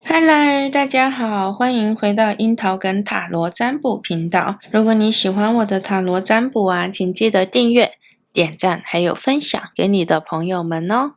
Hello， 大家好，欢迎回到樱桃跟塔罗占卜频道。如果你喜欢我的塔罗占卜啊，请记得订阅、点赞还有分享给你的朋友们哦。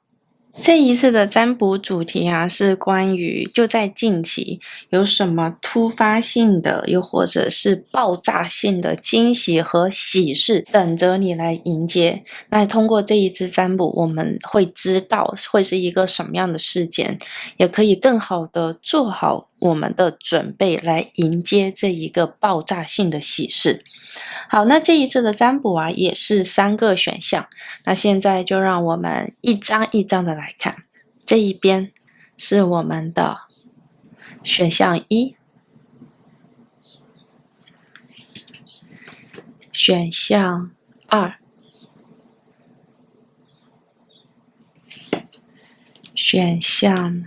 这一次的占卜主题啊，是关于就在近期有什么突发性的，又或者是爆炸性的惊喜和喜事等着你来迎接。那通过这一次占卜，我们会知道会是一个什么样的事件，也可以更好的做好我们的准备来迎接这一个爆炸性的喜事。好，那这一次的占卜啊，也是3个选项。那现在就让我们一张一张的来看。这一边是我们的选项1，选项2，选项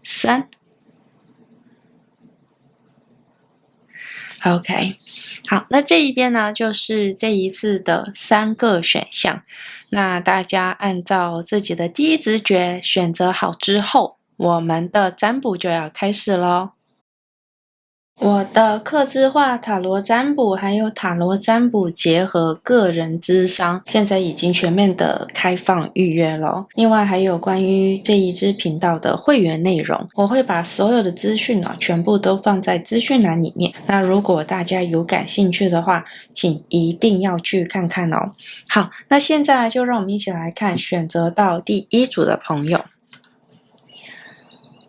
3。OK， 好，那这一边呢，就是这一次的3个选项。那大家按照自己的第一直觉选择好之后，我们的占卜就要开始咯。我的客制化塔罗占卜还有塔罗占卜结合个人咨商，现在已经全面的开放预约了。另外还有关于这一支频道的会员内容，我会把所有的资讯全部都放在资讯栏里面。那如果大家有感兴趣的话，请一定要去看看哦。好，那现在就让我们一起来看选择到第1组的朋友。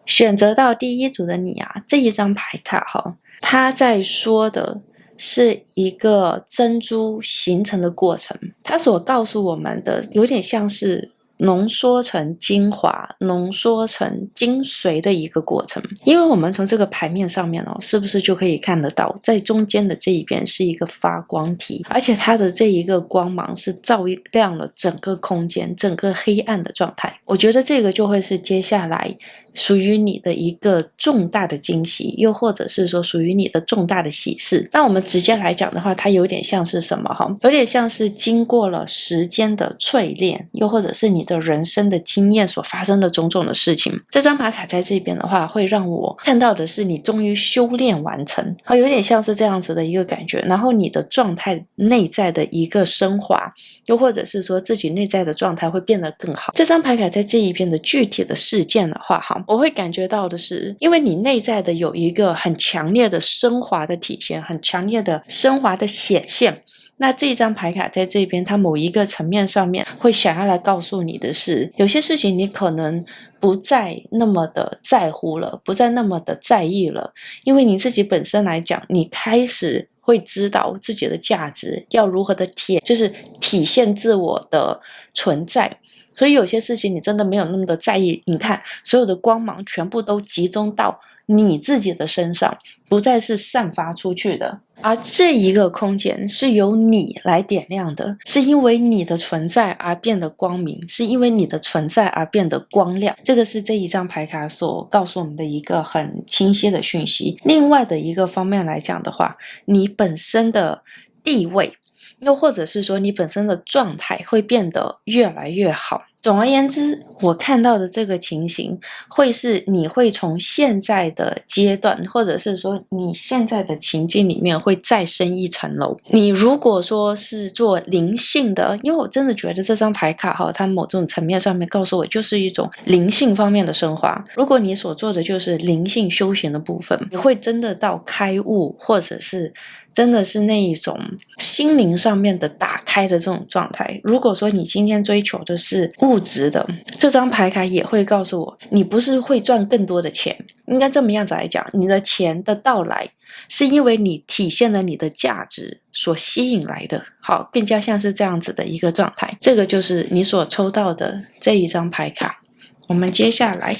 选择到第1组的你啊，这一张牌卡它在说的是一个珍珠形成的过程，它所告诉我们的有点像是浓缩成精华、浓缩成精髓的一个过程。因为我们从这个牌面上面是不是就可以看得到，在中间的这一边是一个发光体，而且它的这一个光芒是照亮了整个空间，整个黑暗的状态。我觉得这个就会是接下来属于你的一个重大的惊喜，又或者是说属于你的重大的喜事。那我们直接来讲的话，它有点像是什么有点像是经过了时间的淬炼，又或者是你的人生的经验所发生的种种的事情。这张牌卡在这边的话，会让我看到的是你终于修炼完成，有点像是这样子的一个感觉。然后你的状态内在的一个升华，又或者是说自己内在的状态会变得更好。这张牌卡在这一边的具体的事件的话我会感觉到的是，因为你内在的有一个很强烈的升华的体现，很强烈的升华的显现。那这张牌卡在这边，它某一个层面上面会想要来告诉你的是，有些事情你可能不再那么的在乎了，不再那么的在意了，因为你自己本身来讲，你开始会知道自己的价值要如何的就是体现自我的存在。所以有些事情你真的没有那么的在意，你看所有的光芒全部都集中到你自己的身上，不再是散发出去的。而这一个空间是由你来点亮的，是因为你的存在而变得光明，是因为你的存在而变得光亮。这个是这一张牌卡所告诉我们的一个很清晰的讯息。另外的一个方面来讲的话，你本身的地位，又或者是说你本身的状态会变得越来越好。总而言之，我看到的这个情形会是你会从现在的阶段，或者是说你现在的情境里面会再升一层楼。你如果说是做灵性的，因为我真的觉得这张牌卡它某种层面上面告诉我就是一种灵性方面的升华。如果你所做的就是灵性修行的部分，你会真的到开悟，或者是真的是那一种心灵上面的打开的这种状态。如果说你今天追求的是物质的，这张牌卡也会告诉我，你不是会赚更多的钱，应该这么样子来讲，你的钱的到来是因为你体现了你的价值所吸引来的。好，更加像是这样子的一个状态。这个就是你所抽到的这一张牌卡。我们接下来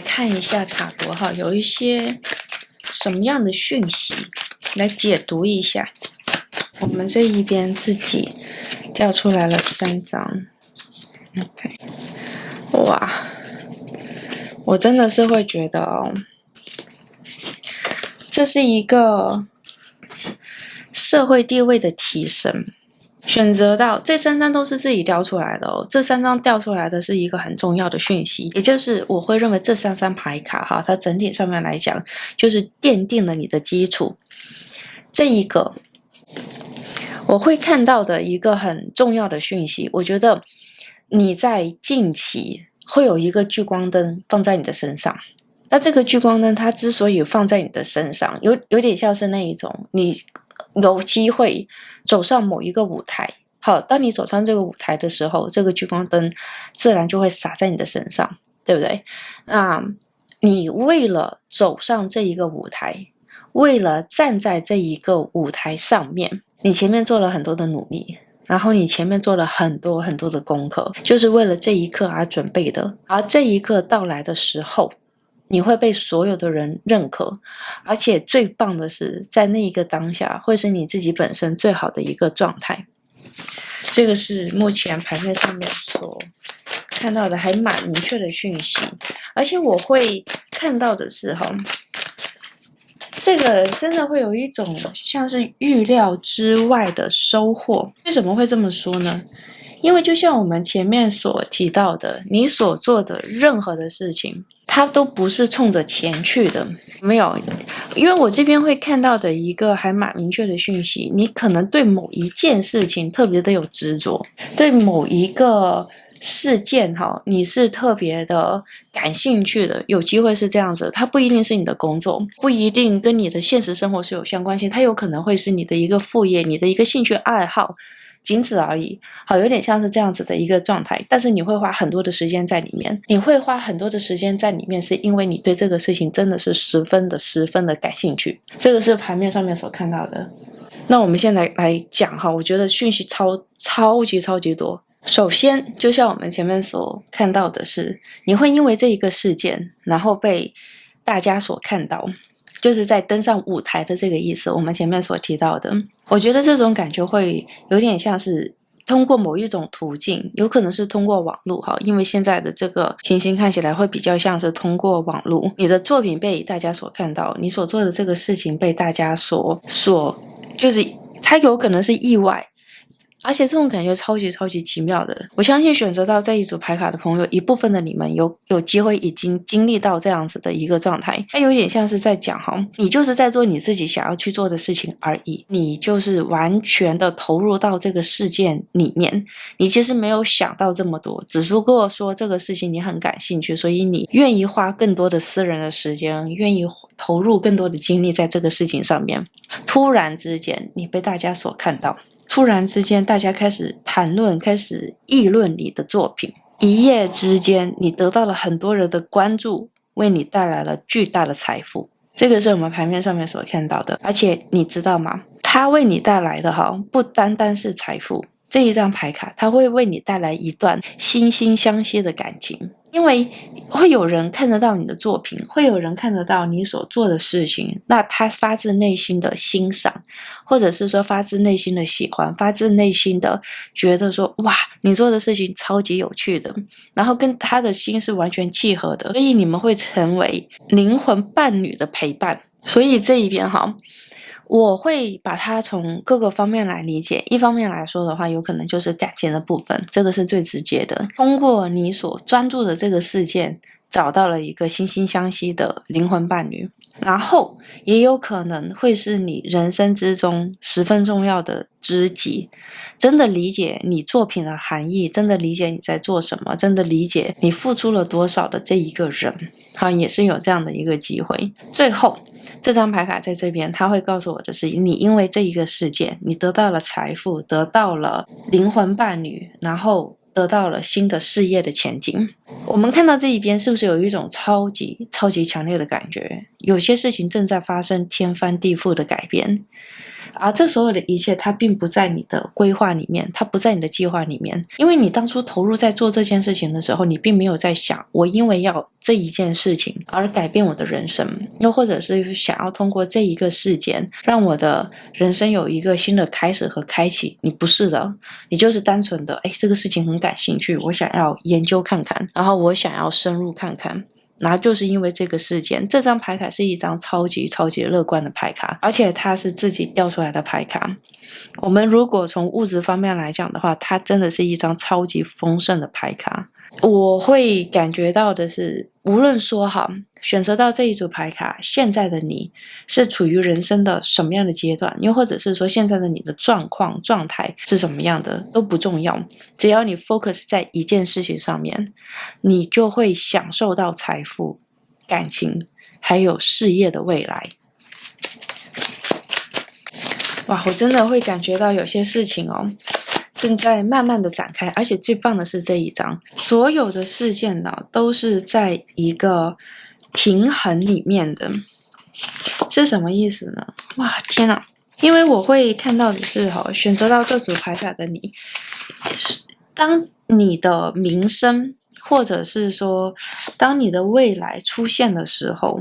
看一下塔罗有一些什么样的讯息来解读一下。我们这一边自己调出来了3张。OK， 哇，我真的是会觉得这是一个社会地位的提升。选择到这3张都是自己调出来的哦，这3张调出来的是一个很重要的讯息，也就是我会认为这3张牌卡哈，它整体上面来讲就是奠定了你的基础。这一个我会看到的一个很重要的讯息，我觉得你在近期会有一个聚光灯放在你的身上。那这个聚光灯它之所以放在你的身上，有点像是那一种你有机会走上某一个舞台。好，当你走上这个舞台的时候，这个聚光灯自然就会洒在你的身上，对不对？那你为了走上这一个舞台，为了站在这一个舞台上面，你前面做了很多的努力，然后你前面做了很多很多的功课，就是为了这一刻而准备的。而这一刻到来的时候，你会被所有的人认可，而且最棒的是，在那一个当下，会是你自己本身最好的一个状态。这个是目前牌面上面所看到的还蛮明确的讯息，而且我会看到的是这个真的会有一种像是预料之外的收获。为什么会这么说呢？因为就像我们前面所提到的，你所做的任何的事情，它都不是冲着钱去的。没有，因为我这边会看到的一个还蛮明确的讯息，你可能对某一件事情特别的有执着，对某一个事件你是特别的感兴趣的，有机会是这样子。它不一定是你的工作，不一定跟你的现实生活是有相关性，它有可能会是你的一个副业，你的一个兴趣爱好，仅此而已。好，有点像是这样子的一个状态，但是你会花很多的时间在里面。你会花很多的时间在里面，是因为你对这个事情真的是十分的感兴趣。这个是牌面上面所看到的。那我们现在来讲我觉得讯息超级多。首先，就像我们前面所看到的是，你会因为这一个事件，然后被大家所看到。就是在登上舞台的这个意思，我们前面所提到的，我觉得这种感觉会有点像是通过某一种途径，有可能是通过网络因为现在的这个情形看起来会比较像是通过网络，你的作品被大家所看到，你所做的这个事情被大家就是它有可能是意外。而且这种感觉超级奇妙的，我相信选择到这一组牌卡的朋友，一部分的你们有机会已经经历到这样子的一个状态。它有点像是在讲你就是在做你自己想要去做的事情而已，你就是完全的投入到这个事件里面，你其实没有想到这么多，只不过说这个事情你很感兴趣，所以你愿意花更多的私人的时间，愿意投入更多的精力在这个事情上面。突然之间你被大家所看到，突然之间大家开始谈论，开始议论你的作品，一夜之间你得到了很多人的关注，为你带来了巨大的财富。这个是我们牌面上面所看到的。而且你知道吗，它为你带来的不单单是财富，这一张牌卡它会为你带来一段惺惺相惜的感情。因为会有人看得到你的作品，会有人看得到你所做的事情，那他发自内心的欣赏，或者是说发自内心的喜欢，发自内心的觉得说哇，你做的事情超级有趣的，然后跟他的心是完全契合的，所以你们会成为灵魂伴侣的陪伴。所以这一边我会把它从各个方面来理解。一方面来说的话，有可能就是感情的部分，这个是最直接的。通过你所专注的这个事件，找到了一个惺惺相惜的灵魂伴侣。然后也有可能会是你人生之中十分重要的知己，真的理解你作品的含义，真的理解你在做什么，真的理解你付出了多少的这一个人，也是有这样的一个机会。最后这张牌卡在这边，它会告诉我的是，你因为这一个事件，你得到了财富，得到了灵魂伴侣，然后得到了新的事业的前景。我们看到这一边是不是有一种超级强烈的感觉？有些事情正在发生天翻地覆的改变，而这所有的一切它并不在你的规划里面，它不在你的计划里面。因为你当初投入在做这件事情的时候，你并没有在想我因为要这一件事情而改变我的人生，又或者是想要通过这一个事件让我的人生有一个新的开始和开启。你不是的，你就是单纯的这个事情很感兴趣，我想要研究看看，然后我想要深入看看。然后就是因为这个事件，这张牌卡是一张超级超级乐观的牌卡，而且它是自己掉出来的牌卡。我们如果从物质方面来讲的话，它真的是一张超级丰盛的牌卡。我会感觉到的是，无论说好选择到这一组牌卡，现在的你是处于人生的什么样的阶段，又或者是说现在的你的状况状态是什么样的，都不重要，只要你 focus 在一件事情上面，你就会享受到财富、感情还有事业的未来。哇，我真的会感觉到有些事情正在慢慢的展开，而且最棒的是这一张，所有的事件呢都是在一个平衡里面的。是什么意思呢？哇，天哪！因为我会看到的是选择到这组牌卡的你，当你的名声或者是说当你的未来出现的时候，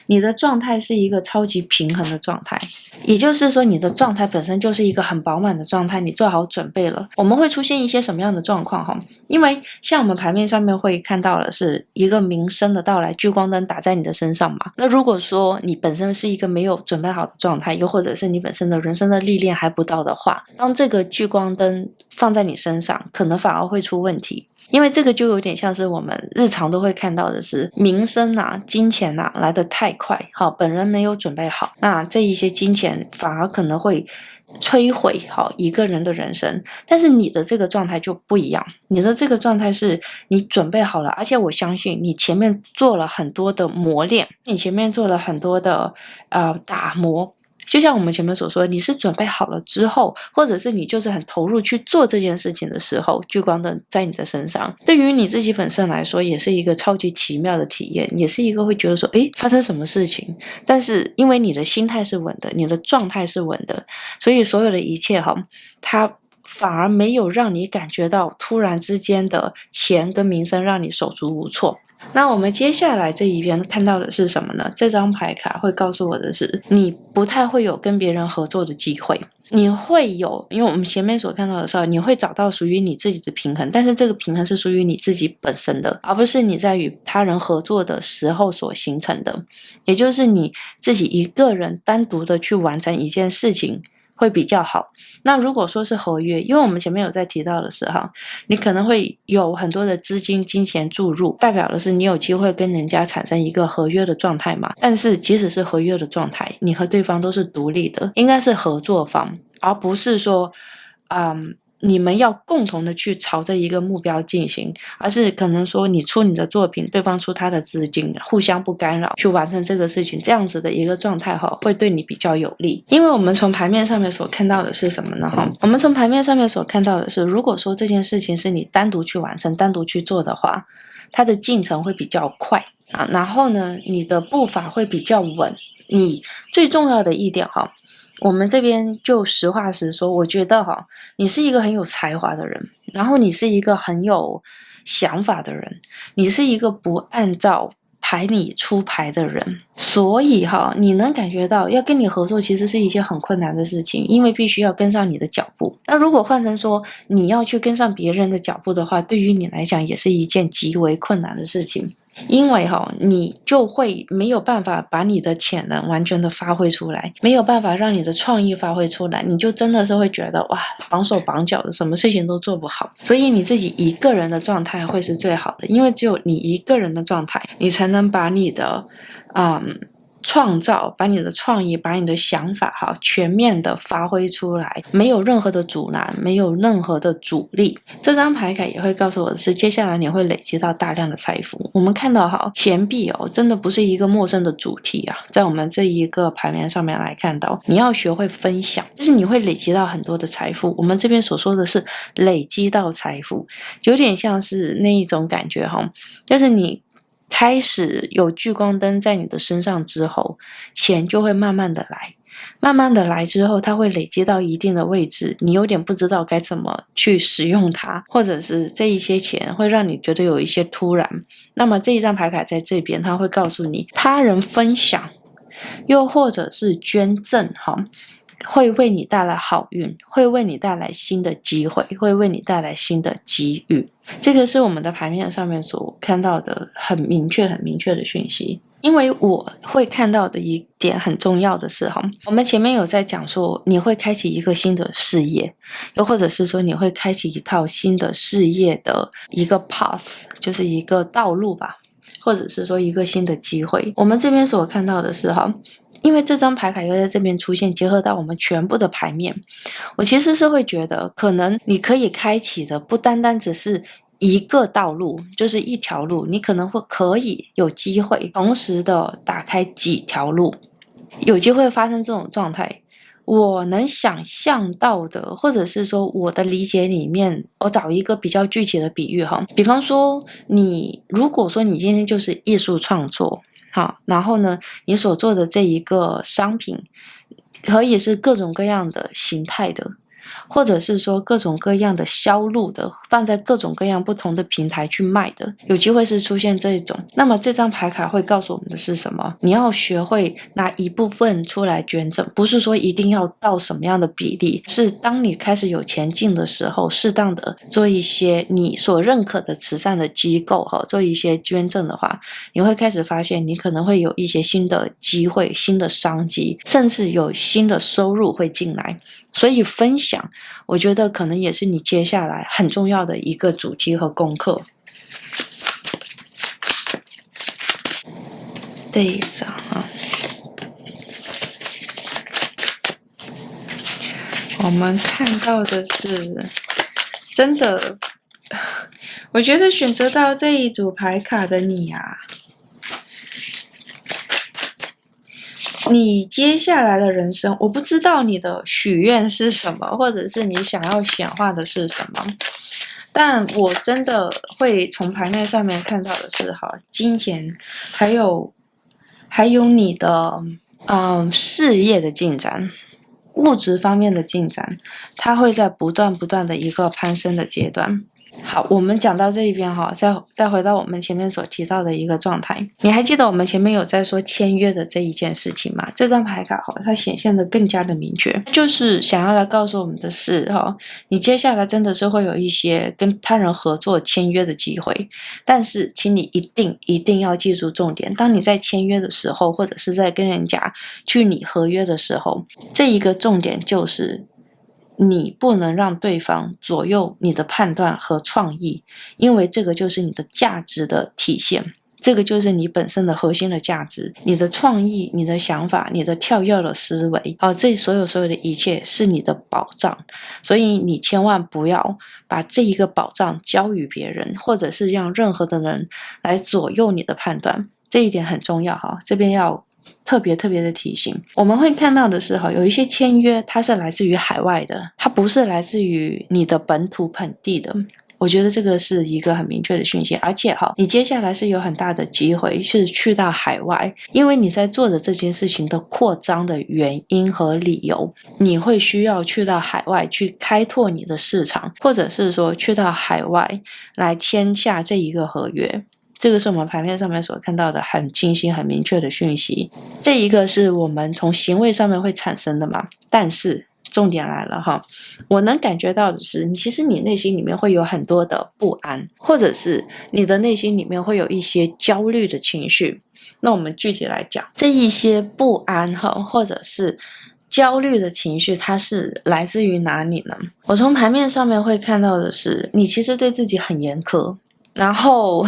你的状态是一个超级平衡的状态，也就是说你的状态本身就是一个很饱满的状态，你做好准备了。我们会出现一些什么样的状况因为像我们牌面上面会看到的是一个名声的到来，聚光灯打在你的身上嘛。那如果说你本身是一个没有准备好的状态，又或者是你本身的人生的历练还不到的话，当这个聚光灯放在你身上，可能反而会出问题。因为这个就有点像是我们日常都会看到的是名声金钱来得太快，本人没有准备好，那这一些金钱反而可能会摧毁一个人的人生。但是你的这个状态就不一样，你的这个状态是你准备好了，而且我相信你前面做了很多的磨练，你前面做了很多的打磨。就像我们前面所说，你是准备好了之后，或者是你就是很投入去做这件事情的时候，聚光灯在你的身上，对于你自己本身来说也是一个超级奇妙的体验，也是一个会觉得说发生什么事情，但是因为你的心态是稳的，你的状态是稳的，所以所有的一切它反而没有让你感觉到突然之间的钱跟名声让你手足无措。那我们接下来这一边看到的是什么呢？这张牌卡会告诉我的是，你不太会有跟别人合作的机会，你会有，因为我们前面所看到的时候，你会找到属于你自己的平衡，但是这个平衡是属于你自己本身的，而不是你在与他人合作的时候所形成的，也就是你自己一个人单独的去完成一件事情会比较好。那如果说是合约，因为我们前面有在提到的是你可能会有很多的资金金钱注入，代表的是你有机会跟人家产生一个合约的状态嘛。但是即使是合约的状态，你和对方都是独立的，应该是合作方，而不是说你们要共同的去朝着一个目标进行，而是可能说你出你的作品，对方出他的资金，互相不干扰去完成这个事情，这样子的一个状态会对你比较有利。因为我们从牌面上面所看到的是什么呢我们从牌面上面所看到的是，如果说这件事情是你单独去完成，单独去做的话，它的进程会比较快然后呢你的步伐会比较稳。你最重要的一点我们这边就实话实说，我觉得你是一个很有才华的人，然后你是一个很有想法的人，你是一个不按照牌理出牌的人，所以你能感觉到要跟你合作其实是一件很困难的事情，因为必须要跟上你的脚步。那如果换成说你要去跟上别人的脚步的话，对于你来讲也是一件极为困难的事情。因为你就会没有办法把你的潜能完全的发挥出来，没有办法让你的创意发挥出来，你就真的是会觉得哇，绑手绑脚的，什么事情都做不好。所以你自己一个人的状态会是最好的，因为只有你一个人的状态，你才能把你的创造，把你的创意，把你的想法全面的发挥出来，没有任何的阻拦，没有任何的阻力。这张牌卡也会告诉我的是，接下来你会累积到大量的财富。我们看到钱币真的不是一个陌生的主题在我们这一个牌面上面来看到，你要学会分享，就是你会累积到很多的财富。我们这边所说的是累积到财富，有点像是那一种感觉就是你开始有聚光灯在你的身上之后，钱就会慢慢的来，慢慢的来之后，它会累积到一定的位置，你有点不知道该怎么去使用它，或者是这一些钱会让你觉得有一些突然。那么这一张牌卡在这边，它会告诉你他人分享，又或者是捐赠会为你带来好运，会为你带来新的机会，会为你带来新的机遇。这个是我们的牌面上面所看到的很明确的讯息。因为我会看到的一点很重要的是我们前面有在讲说你会开启一个新的事业，又或者是说你会开启一套新的事业的一个 path， 就是一个道路吧，或者是说一个新的机会。我们这边所看到的是因为这张牌卡又在这边出现，结合到我们全部的牌面，我其实是会觉得可能你可以开启的不单单只是一个道路，就是一条路，你可能可以有机会同时的打开几条路，有机会发生这种状态。我能想象到的，或者是说我的理解里面，我找一个比较具体的比喻比方说如果说你今天就是艺术创作然后呢你所做的这一个商品可以是各种各样的形态的，或者是说各种各样的销路的，放在各种各样不同的平台去卖的，有机会是出现这一种。那么这张牌卡会告诉我们的是什么？你要学会拿一部分出来捐赠，不是说一定要到什么样的比例，是当你开始有钱进的时候，适当的做一些你所认可的慈善的机构做一些捐赠的话，你会开始发现你可能会有一些新的机会、新的商机，甚至有新的收入会进来。所以分享我觉得可能也是你接下来很重要的一个主题和功课。这一张我们看到的是真的，我觉得选择到这一组牌卡的你你接下来的人生，我不知道你的许愿是什么，或者是你想要显化的是什么，但我真的会从牌面上面看到的是金钱，还有你的事业的进展，物质方面的进展，它会在不断的一个攀升的阶段。好，我们讲到这一边再回到我们前面所提到的一个状态。你还记得我们前面有在说签约的这一件事情吗？这张牌卡它显现的更加的明确，就是想要来告诉我们的是你接下来真的是会有一些跟他人合作签约的机会，但是请你一定要记住重点，当你在签约的时候，或者是在跟人家去拟合约的时候，这一个重点就是你不能让对方左右你的判断和创意，因为这个就是你的价值的体现，这个就是你本身的核心的价值，你的创意、你的想法、你的跳跃的思维这所有的一切是你的宝藏，所以你千万不要把这一个宝藏交予别人，或者是让任何的人来左右你的判断，这一点很重要这边要特别的提醒。我们会看到的是有一些签约它是来自于海外的，它不是来自于你的本地的，我觉得这个是一个很明确的讯息。而且你接下来是有很大的机会是去到海外，因为你在做的这件事情的扩张的原因和理由，你会需要去到海外去开拓你的市场，或者是说去到海外来签下这一个合约。这个是我们牌面上面所看到的很清晰很明确的讯息，这一个是我们从行为上面会产生的嘛。但是重点来了我能感觉到的是，其实你内心里面会有很多的不安，或者是你的内心里面会有一些焦虑的情绪。那我们具体来讲，这一些不安或者是焦虑的情绪，它是来自于哪里呢？我从牌面上面会看到的是，你其实对自己很严苛，然后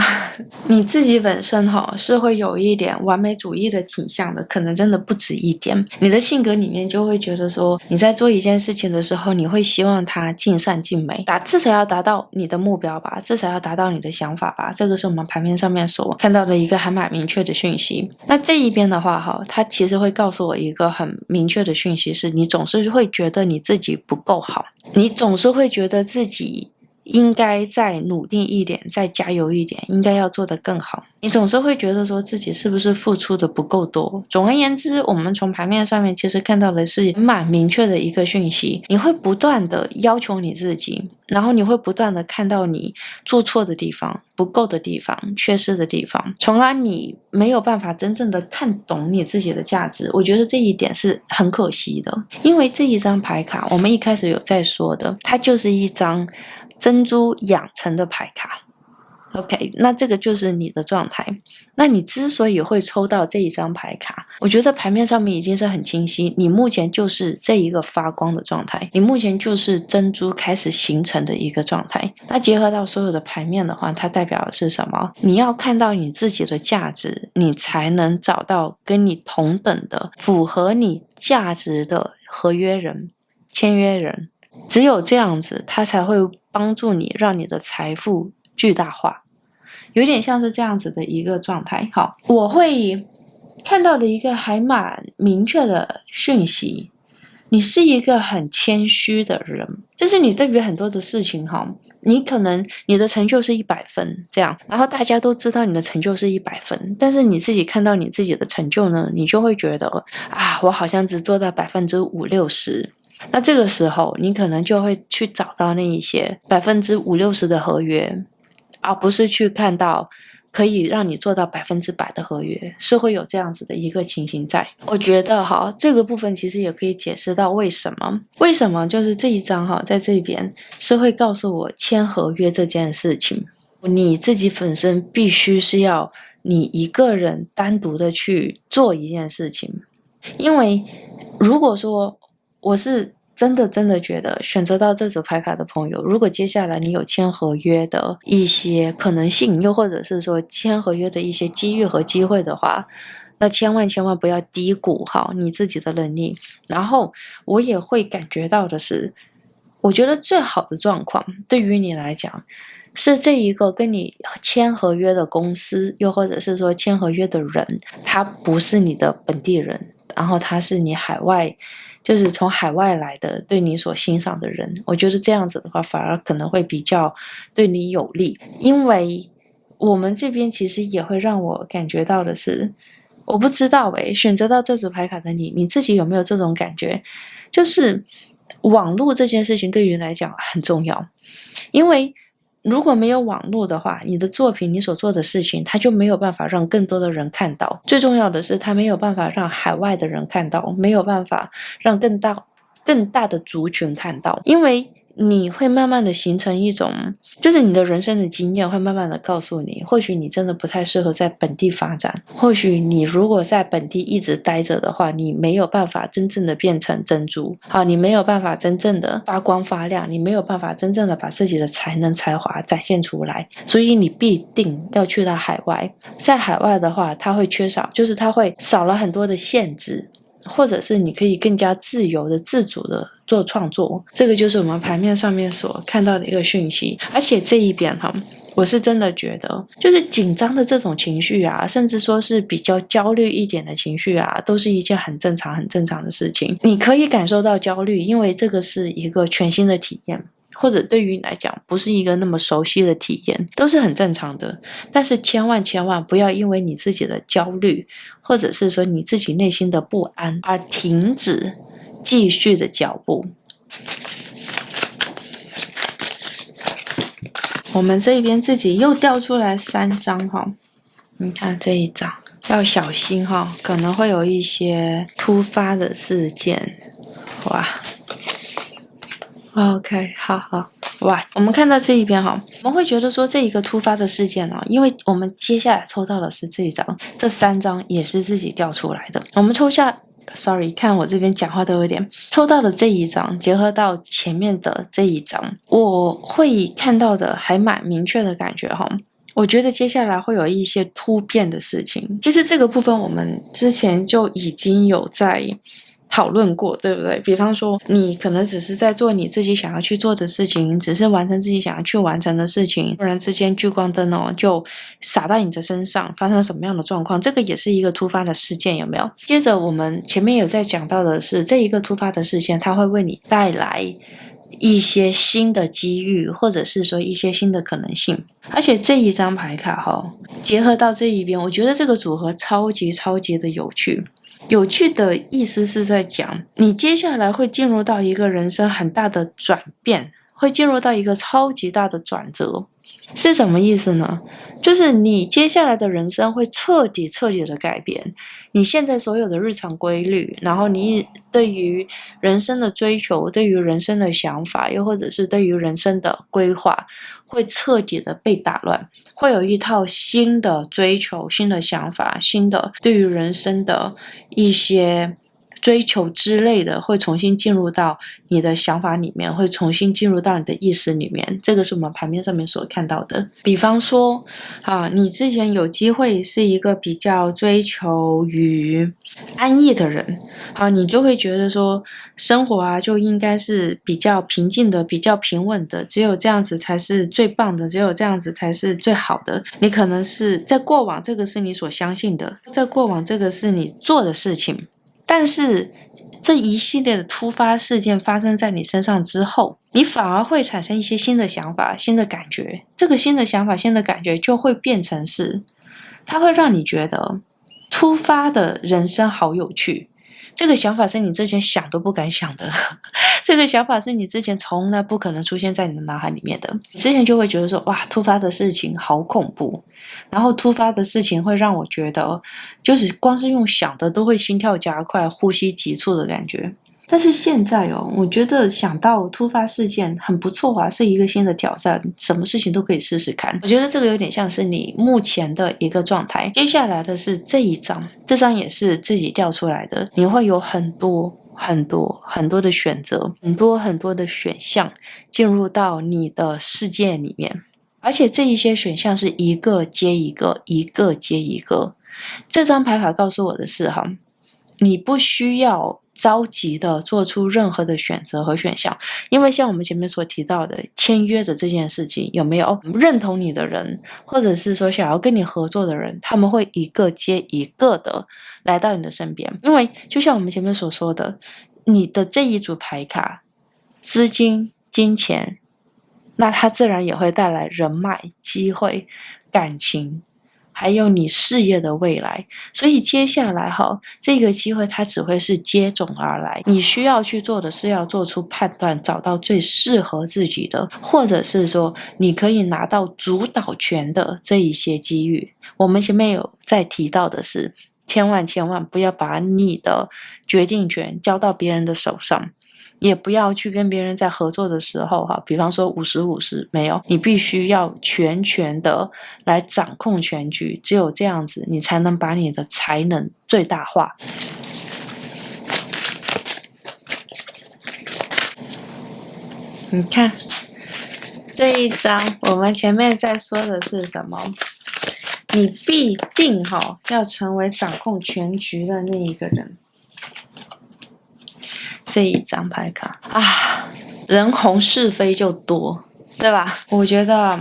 你自己本身是会有一点完美主义的倾向的，可能真的不止一点。你的性格里面就会觉得说，你在做一件事情的时候，你会希望它尽善尽美，至少要达到你的目标吧，至少要达到你的想法吧。这个是我们牌面上面所看到的一个还蛮明确的讯息。那这一边的话它其实会告诉我一个很明确的讯息，是你总是会觉得你自己不够好，你总是会觉得自己应该再努力一点，再加油一点，应该要做得更好。你总是会觉得说自己是不是付出的不够多。总而言之，我们从盘面上面其实看到的是蛮明确的一个讯息，你会不断的要求你自己，然后你会不断的看到你做错的地方、不够的地方、缺失的地方，从而你没有办法真正的看懂你自己的价值。我觉得这一点是很可惜的，因为这一张牌卡我们一开始有在说的，它就是一张珍珠养成的牌卡。OK， 那这个就是你的状态。那你之所以会抽到这一张牌卡，我觉得牌面上面已经是很清晰，你目前就是这一个发光的状态，你目前就是珍珠开始形成的一个状态。那结合到所有的牌面的话，它代表的是什么？你要看到你自己的价值，你才能找到跟你同等的、符合你价值的合约人、签约人。只有这样子，它才会帮助你，让你的财富巨大化，有点像是这样子的一个状态。好，我会看到的一个还蛮明确的讯息，你是一个很谦虚的人，就是你对于很多的事情哈，你可能你的成就是100分这样，然后大家都知道你的成就是100分，但是你自己看到你自己的成就呢，你就会觉得啊，我好像只做到50%-60%。那这个时候你可能就会去找到那一些50%-60%的合约，而不是去看到可以让你做到100%的合约，是会有这样子的一个情形在。我觉得哈，这个部分其实也可以解释到为什么就是这一张哈，在这边是会告诉我签合约这件事情，你自己本身必须是要你一个人单独的去做一件事情。因为如果说我是真的觉得选择到这组牌卡的朋友，如果接下来你有签合约的一些可能性，又或者是说签合约的一些机遇和机会的话，那千万不要低估好你自己的能力。然后我也会感觉到的是，我觉得最好的状况对于你来讲，是这一个跟你签合约的公司，又或者是说签合约的人，他不是你的本地人，然后他是你海外，就是从海外来的，对你所欣赏的人。我觉得这样子的话，反而可能会比较对你有利。因为我们这边其实也会让我感觉到的是，我不知道选择到这组牌卡的你自己有没有这种感觉，就是网络这件事情对于你来讲很重要。因为如果没有网络的话，你的作品，你所做的事情，它就没有办法让更多的人看到。最重要的是，它没有办法让海外的人看到，没有办法让更大的族群看到。因为你会慢慢的形成一种，就是你的人生的经验会慢慢的告诉你，或许你真的不太适合在本地发展，或许你如果在本地一直待着的话，你没有办法真正的变成珍珠，好，你没有办法真正的发光发亮，你没有办法真正的把自己的才能才华展现出来，所以你必定要去到海外。在海外的话，它会缺少，就是它会少了很多的限制，或者是你可以更加自由的自主的做创作。这个就是我们牌面上面所看到的一个讯息。而且这一边我是真的觉得，就是紧张的这种情绪啊，甚至说是比较焦虑一点的情绪啊，都是一件很正常的事情。你可以感受到焦虑，因为这个是一个全新的体验，或者对于你来讲不是一个那么熟悉的体验，都是很正常的。但是千万不要因为你自己的焦虑，或者是说你自己内心的不安而停止继续的脚步。我们这边自己又掉出来3张你看这一张要小心可能会有一些突发的事件。哇 OK， 好哇，我们看到这一边我们会觉得说这一个突发的事件因为我们接下来抽到的是这一张，这3张也是自己掉出来的。我们抽下，sorry， 看我这边讲话都有点，抽到的这一张结合到前面的这一张，我会看到的还蛮明确的感觉我觉得接下来会有一些突变的事情。其实这个部分我们之前就已经有在讨论过，对不对？比方说你可能只是在做你自己想要去做的事情，只是完成自己想要去完成的事情，突然之间聚光灯就洒到你的身上，发生什么样的状况，这个也是一个突发的事件，有没有？接着我们前面有在讲到的是，这一个突发的事件它会为你带来一些新的机遇，或者是说一些新的可能性。而且这一张牌卡结合到这一边，我觉得这个组合超级的有趣。有趣的意思是在讲，你接下来会进入到一个人生很大的转变，会进入到一个超级大的转折。是什么意思呢？就是你接下来的人生会彻底的改变，你现在所有的日常规律，然后你对于人生的追求，对于人生的想法，又或者是对于人生的规划，会彻底的被打乱，会有一套新的追求，新的想法，新的对于人生的一些追求之类的，会重新进入到你的想法里面，会重新进入到你的意识里面。这个是我们牌面上面所看到的。比方说你之前有机会是一个比较追求于安逸的人，你就会觉得说生活就应该是比较平静的，比较平稳的，只有这样子才是最棒的，只有这样子才是最好的。你可能是在过往这个是你所相信的，在过往这个是你做的事情，但是这一系列的突发事件发生在你身上之后，你反而会产生一些新的想法，新的感觉。这个新的想法，新的感觉就会变成是，它会让你觉得突发的人生好有趣。这个想法是你之前想都不敢想的，这个想法是你之前从来不可能出现在你的脑海里面的。之前就会觉得说，哇，突发的事情好恐怖，然后突发的事情会让我觉得，就是光是用想的都会心跳加快，呼吸急促的感觉。但是现在我觉得想到突发事件很不错是一个新的挑战，什么事情都可以试试看。我觉得这个有点像是你目前的一个状态。接下来的是这一张，这张也是自己调出来的，你会有很多的选择，很多的选项进入到你的世界里面，而且这一些选项是一个接一个，一个接一个。这张牌卡告诉我的是你不需要着急的做出任何的选择和选项，因为像我们前面所提到的签约的这件事情，有没有认同你的人，或者是说想要跟你合作的人，他们会一个接一个的来到你的身边。因为就像我们前面所说的，你的这一组牌卡，资金、金钱，那它自然也会带来人脉、机会、感情，还有你事业的未来。所以接下来这个机会它只会是接踵而来，你需要去做的是要做出判断，找到最适合自己的，或者是说你可以拿到主导权的这一些机遇。我们前面有在提到的是，千万不要把你的决定权交到别人的手上，也不要去跟别人在合作的时候比方说50-50，没有，你必须要全权的来掌控全局，只有这样子你才能把你的才能最大化。你看这一张，我们前面在说的是什么？你必定要成为掌控全局的那一个人。这一张牌卡人红是非就多，对吧？我觉得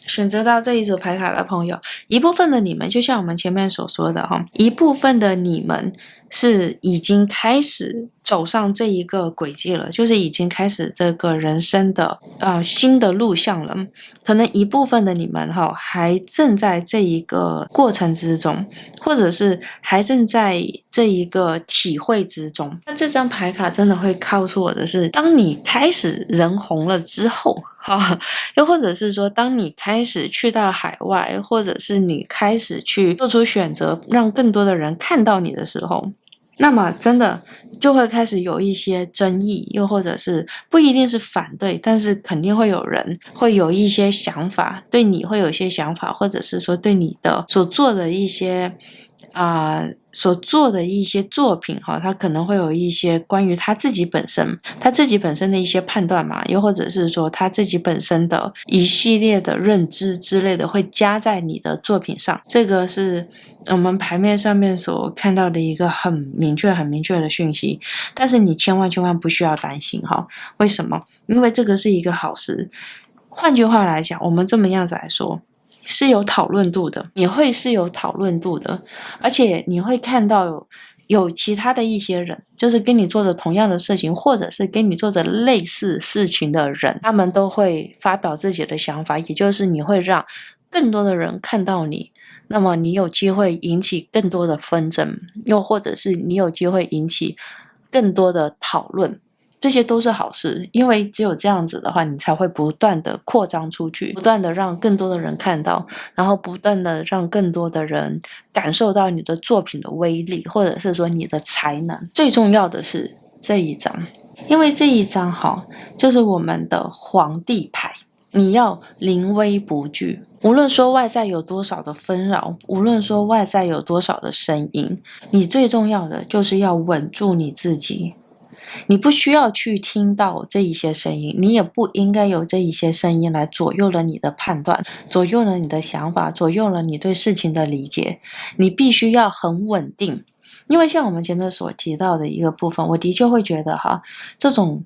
选择到这一组牌卡的朋友，一部分的你们就像我们前面所说的一部分的你们是已经开始走上这一个轨迹了，就是已经开始这个人生的新的路向了。可能一部分的你们还正在这一个过程之中，或者是还正在这一个体会之中。那这张牌卡真的会告诉我的是，当你开始人红了之后又或者是说当你开始去到海外，或者是你开始去做出选择，让更多的人看到你的时候，那么真的就会开始有一些争议，又或者是不一定是反对，但是肯定会有人会有一些想法，对你会有一些想法，或者是说对你的所做的一些作品他可能会有一些关于他自己本身的一些判断嘛，又或者是说他自己本身的一系列的认知之类的会加在你的作品上。这个是我们牌面上面所看到的一个很明确的讯息，但是你千万不需要担心为什么？因为这个是一个好事。换句话来讲，我们这么样子来说是有讨论度的，你会是有讨论度的，而且你会看到有其他的一些人，就是跟你做着同样的事情，或者是跟你做着类似事情的人，他们都会发表自己的想法，也就是你会让更多的人看到你，那么你有机会引起更多的纷争，又或者是你有机会引起更多的讨论。这些都是好事，因为只有这样子的话，你才会不断的扩张出去，不断的让更多的人看到，然后不断的让更多的人感受到你的作品的威力，或者是说你的才能。最重要的是这一张，因为这一张就是我们的皇帝牌，你要临危不惧。无论说外在有多少的纷扰，无论说外在有多少的声音，你最重要的就是要稳住你自己。你不需要去听到这一些声音，你也不应该有这一些声音来左右了你的判断，左右了你的想法，左右了你对事情的理解。你必须要很稳定，因为像我们前面所提到的一个部分，我的确会觉得这种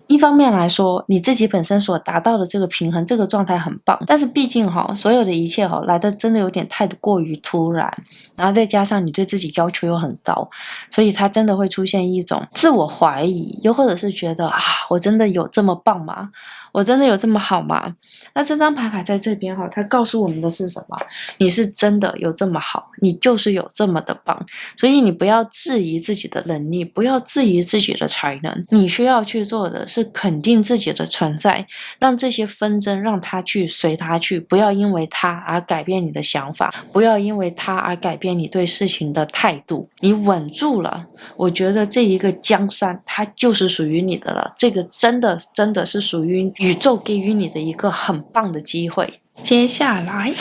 一方面来说，你自己本身所达到的这个平衡，这个状态很棒，但是毕竟所有的一切来的真的有点太过于突然，然后再加上你对自己要求又很高，所以它真的会出现一种自我怀疑，又或者是觉得我真的有这么棒吗？我真的有这么好吗？那这张牌卡在这边它告诉我们的是什么？你是真的有这么好，你就是有这么的棒，所以你不要质疑自己的能力，不要质疑自己的才能，你需要去做的是肯定自己的存在，让这些纷争让它去随它去，不要因为它而改变你的想法，不要因为它而改变你对事情的态度。你稳住了，我觉得这一个江山它就是属于你的了，这个真的是属于宇宙给予你的一个很棒的机会。接下来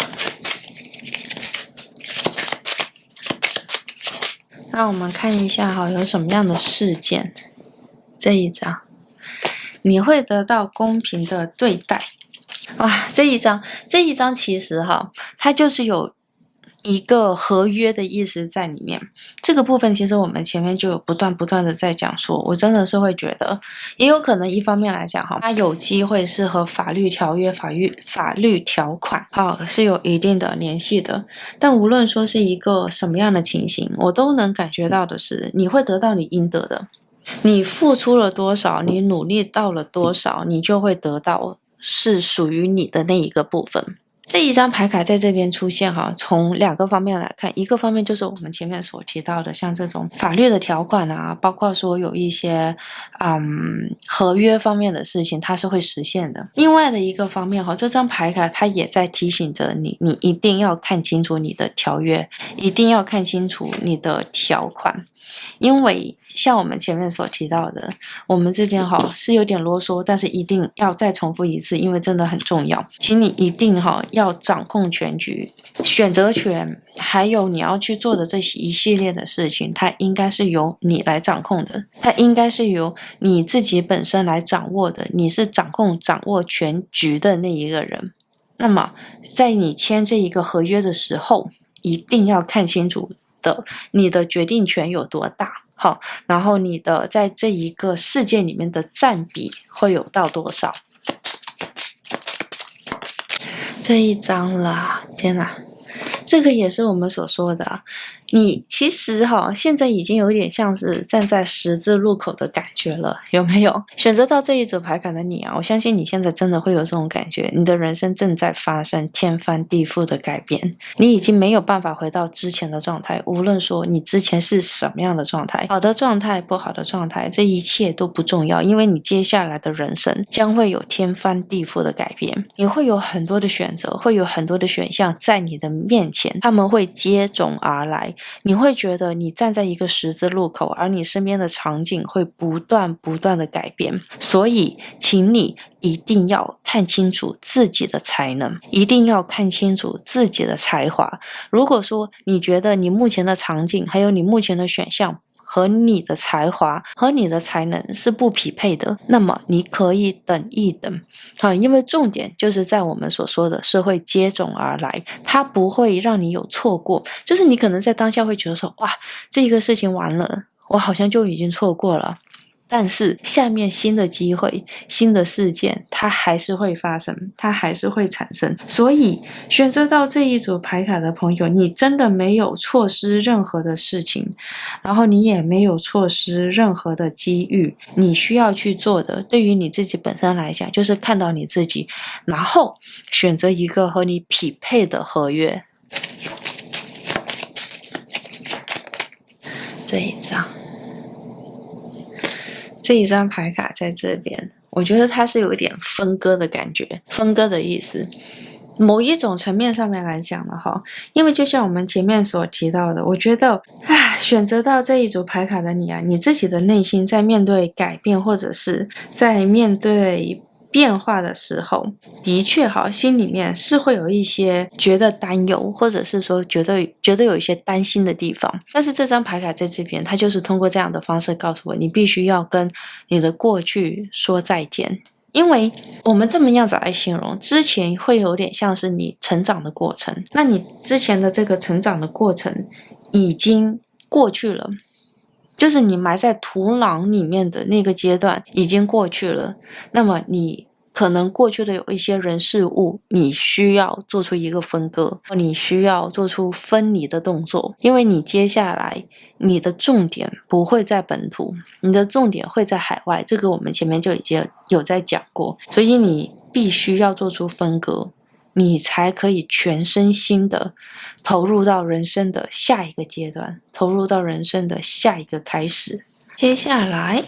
让我们看一下有什么样的事件。这一张你会得到公平的对待。哇，这一张其实它就是有一个合约的意思在里面。这个部分其实我们前面就有不断的在讲说，我真的是会觉得也有可能一方面来讲它有机会是和法律条约法律条款是有一定的联系的，但无论说是一个什么样的情形，我都能感觉到的是你会得到你应得的，你付出了多少，你努力到了多少，你就会得到是属于你的那一个部分。这一张牌卡在这边出现从两个方面来看，一个方面就是我们前面所提到的，像这种法律的条款包括说有一些合约方面的事情，它是会实现的。另外的一个方面这张牌卡它也在提醒着你，你一定要看清楚你的条约，一定要看清楚你的条款。因为像我们前面所提到的，我们这边是有点啰嗦，但是一定要再重复一次，因为真的很重要。请你一定要掌控全局，选择权，还有你要去做的这一系列的事情，它应该是由你来掌控的，它应该是由你自己本身来掌握的，你是掌握全局的那一个人。那么在你签这一个合约的时候，一定要看清楚的你的决定权有多大，然后你的在这一个事件里面的占比会有到多少。这一张啦，天哪，这个也是我们所说的你其实现在已经有点像是站在十字路口的感觉了，有没有？选择到这一组牌卡的你我相信你现在真的会有这种感觉，你的人生正在发生天翻地覆的改变，你已经没有办法回到之前的状态，无论说你之前是什么样的状态，好的状态，不好的状态，这一切都不重要，因为你接下来的人生将会有天翻地覆的改变，你会有很多的选择，会有很多的选项在你的面前，他们会接踵而来，你会觉得你站在一个十字路口，而你身边的场景会不断的改变。所以请你一定要看清楚自己的才能，一定要看清楚自己的才华。如果说你觉得你目前的场景还有你目前的选项和你的才华和你的才能是不匹配的，那么你可以等一等因为重点就是在我们所说的是会接踵而来，它不会让你有错过，就是你可能在当下会觉得说哇，这个事情完了，我好像就已经错过了，但是下面新的机会、新的事件，它还是会发生，它还是会产生。所以选择到这一组牌卡的朋友，你真的没有错失任何的事情，然后你也没有错失任何的机遇。你需要去做的，对于你自己本身来讲，就是看到你自己，然后选择一个和你匹配的合约。这一张牌卡在这边，我觉得它是有一点分割的感觉，分割的意思。某一种层面上面来讲的话，因为就像我们前面所提到的，我觉得选择到这一组牌卡的你啊，你自己的内心在面对改变或者是在面对变化的时候，的确心里面是会有一些觉得担忧，或者是说觉得有一些担心的地方。但是这张牌卡在这边，它就是通过这样的方式告诉我，你必须要跟你的过去说再见。因为我们这么样子来形容，之前会有点像是你成长的过程，那你之前的这个成长的过程已经过去了，就是你埋在土壤里面的那个阶段已经过去了，那么你可能过去的有一些人事物，你需要做出一个分割，你需要做出分离的动作，因为你接下来你的重点不会在本土，你的重点会在海外，这个我们前面就已经有在讲过，所以你必须要做出分割，你才可以全身心的投入到人生的下一个阶段，投入到人生的下一个开始。接下来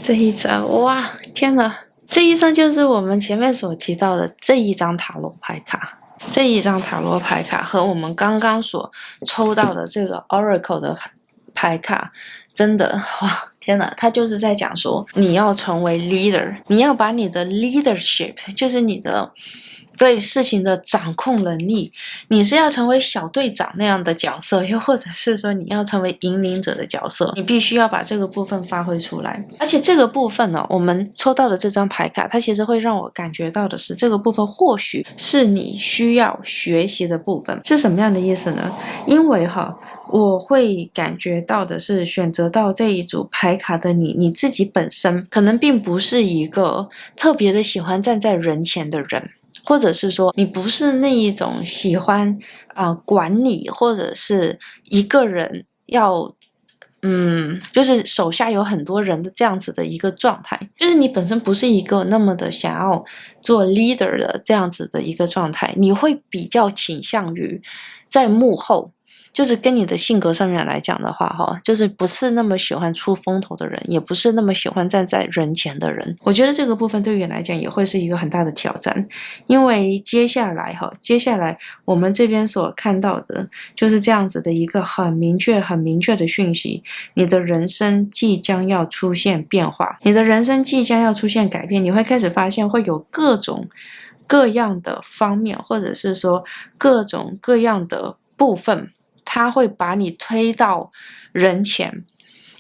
这一张，哇，天哪！这一张就是我们前面所提到的这一张塔罗牌卡。这一张塔罗牌卡和我们刚刚所抽到的这个 Oracle 的牌卡，真的，哇，天哪！它就是在讲说，你要成为 leader， 你要把你的 leadership， 就是你的对事情的掌控能力，你是要成为小队长那样的角色，又或者是说你要成为引领者的角色，你必须要把这个部分发挥出来。而且这个部分呢，我们抽到的这张牌卡，它其实会让我感觉到的是，这个部分或许是你需要学习的部分。是什么样的意思呢？因为我会感觉到的是，选择到这一组牌卡的你自己本身可能并不是一个特别的喜欢站在人前的人，或者是说你不是那一种喜欢管理，或者是一个人要就是手下有很多人的这样子的一个状态，就是你本身不是一个那么的想要做 leader 的这样子的一个状态，你会比较倾向于在幕后，就是跟你的性格上面来讲的话就是不是那么喜欢出风头的人，也不是那么喜欢站在人前的人。我觉得这个部分对于你来讲也会是一个很大的挑战，因为接下来我们这边所看到的就是这样子的一个很明确的讯息，你的人生即将要出现变化，你的人生即将要出现改变，你会开始发现会有各种各样的方面，或者是说各种各样的部分，它会把你推到人前，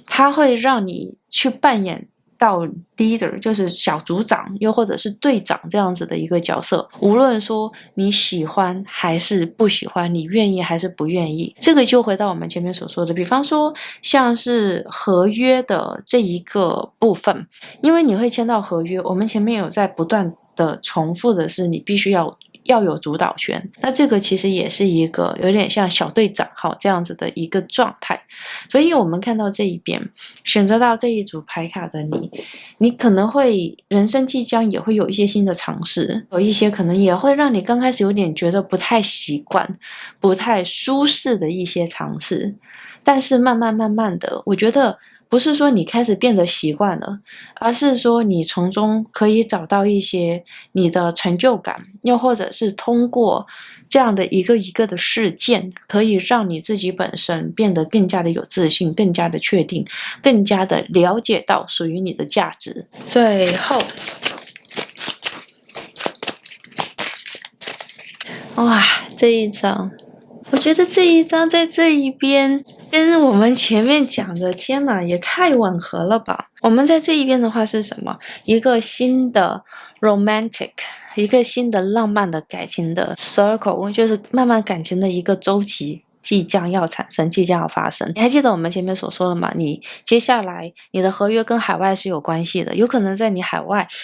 它会让你去扮演到 leader， 就是小组长又或者是队长这样子的一个角色，无论说你喜欢还是不喜欢，你愿意还是不愿意，这个就回到我们前面所说的，比方说像是合约的这一个部分，因为你会签到合约，我们前面有在不断的重复的是，你必须要有主导权，那这个其实也是一个有点像小队长这样子的一个状态。所以我们看到这一边选择到这一组牌卡的你可能会人生即将也会有一些新的尝试，有一些可能也会让你刚开始有点觉得不太习惯不太舒适的一些尝试，但是慢慢的，我觉得不是说你开始变得习惯了，而是说你从中可以找到一些你的成就感，又或者是通过这样的一个一个的事件，可以让你自己本身变得更加的有自信，更加的确定，更加的了解到属于你的价值。最后，哇，这一张，我觉得这一张在这一边跟我们前面讲的，天哪，也太吻合了吧。我们在这一边的话是什么？一个新的 romantic， 一个新的浪漫的感情的 circle， 就是慢慢感情的一个周期即将要产生，即将要发生。你还记得我们前面所说的吗？你接下来你的合约跟海外是有关系的，有可能在你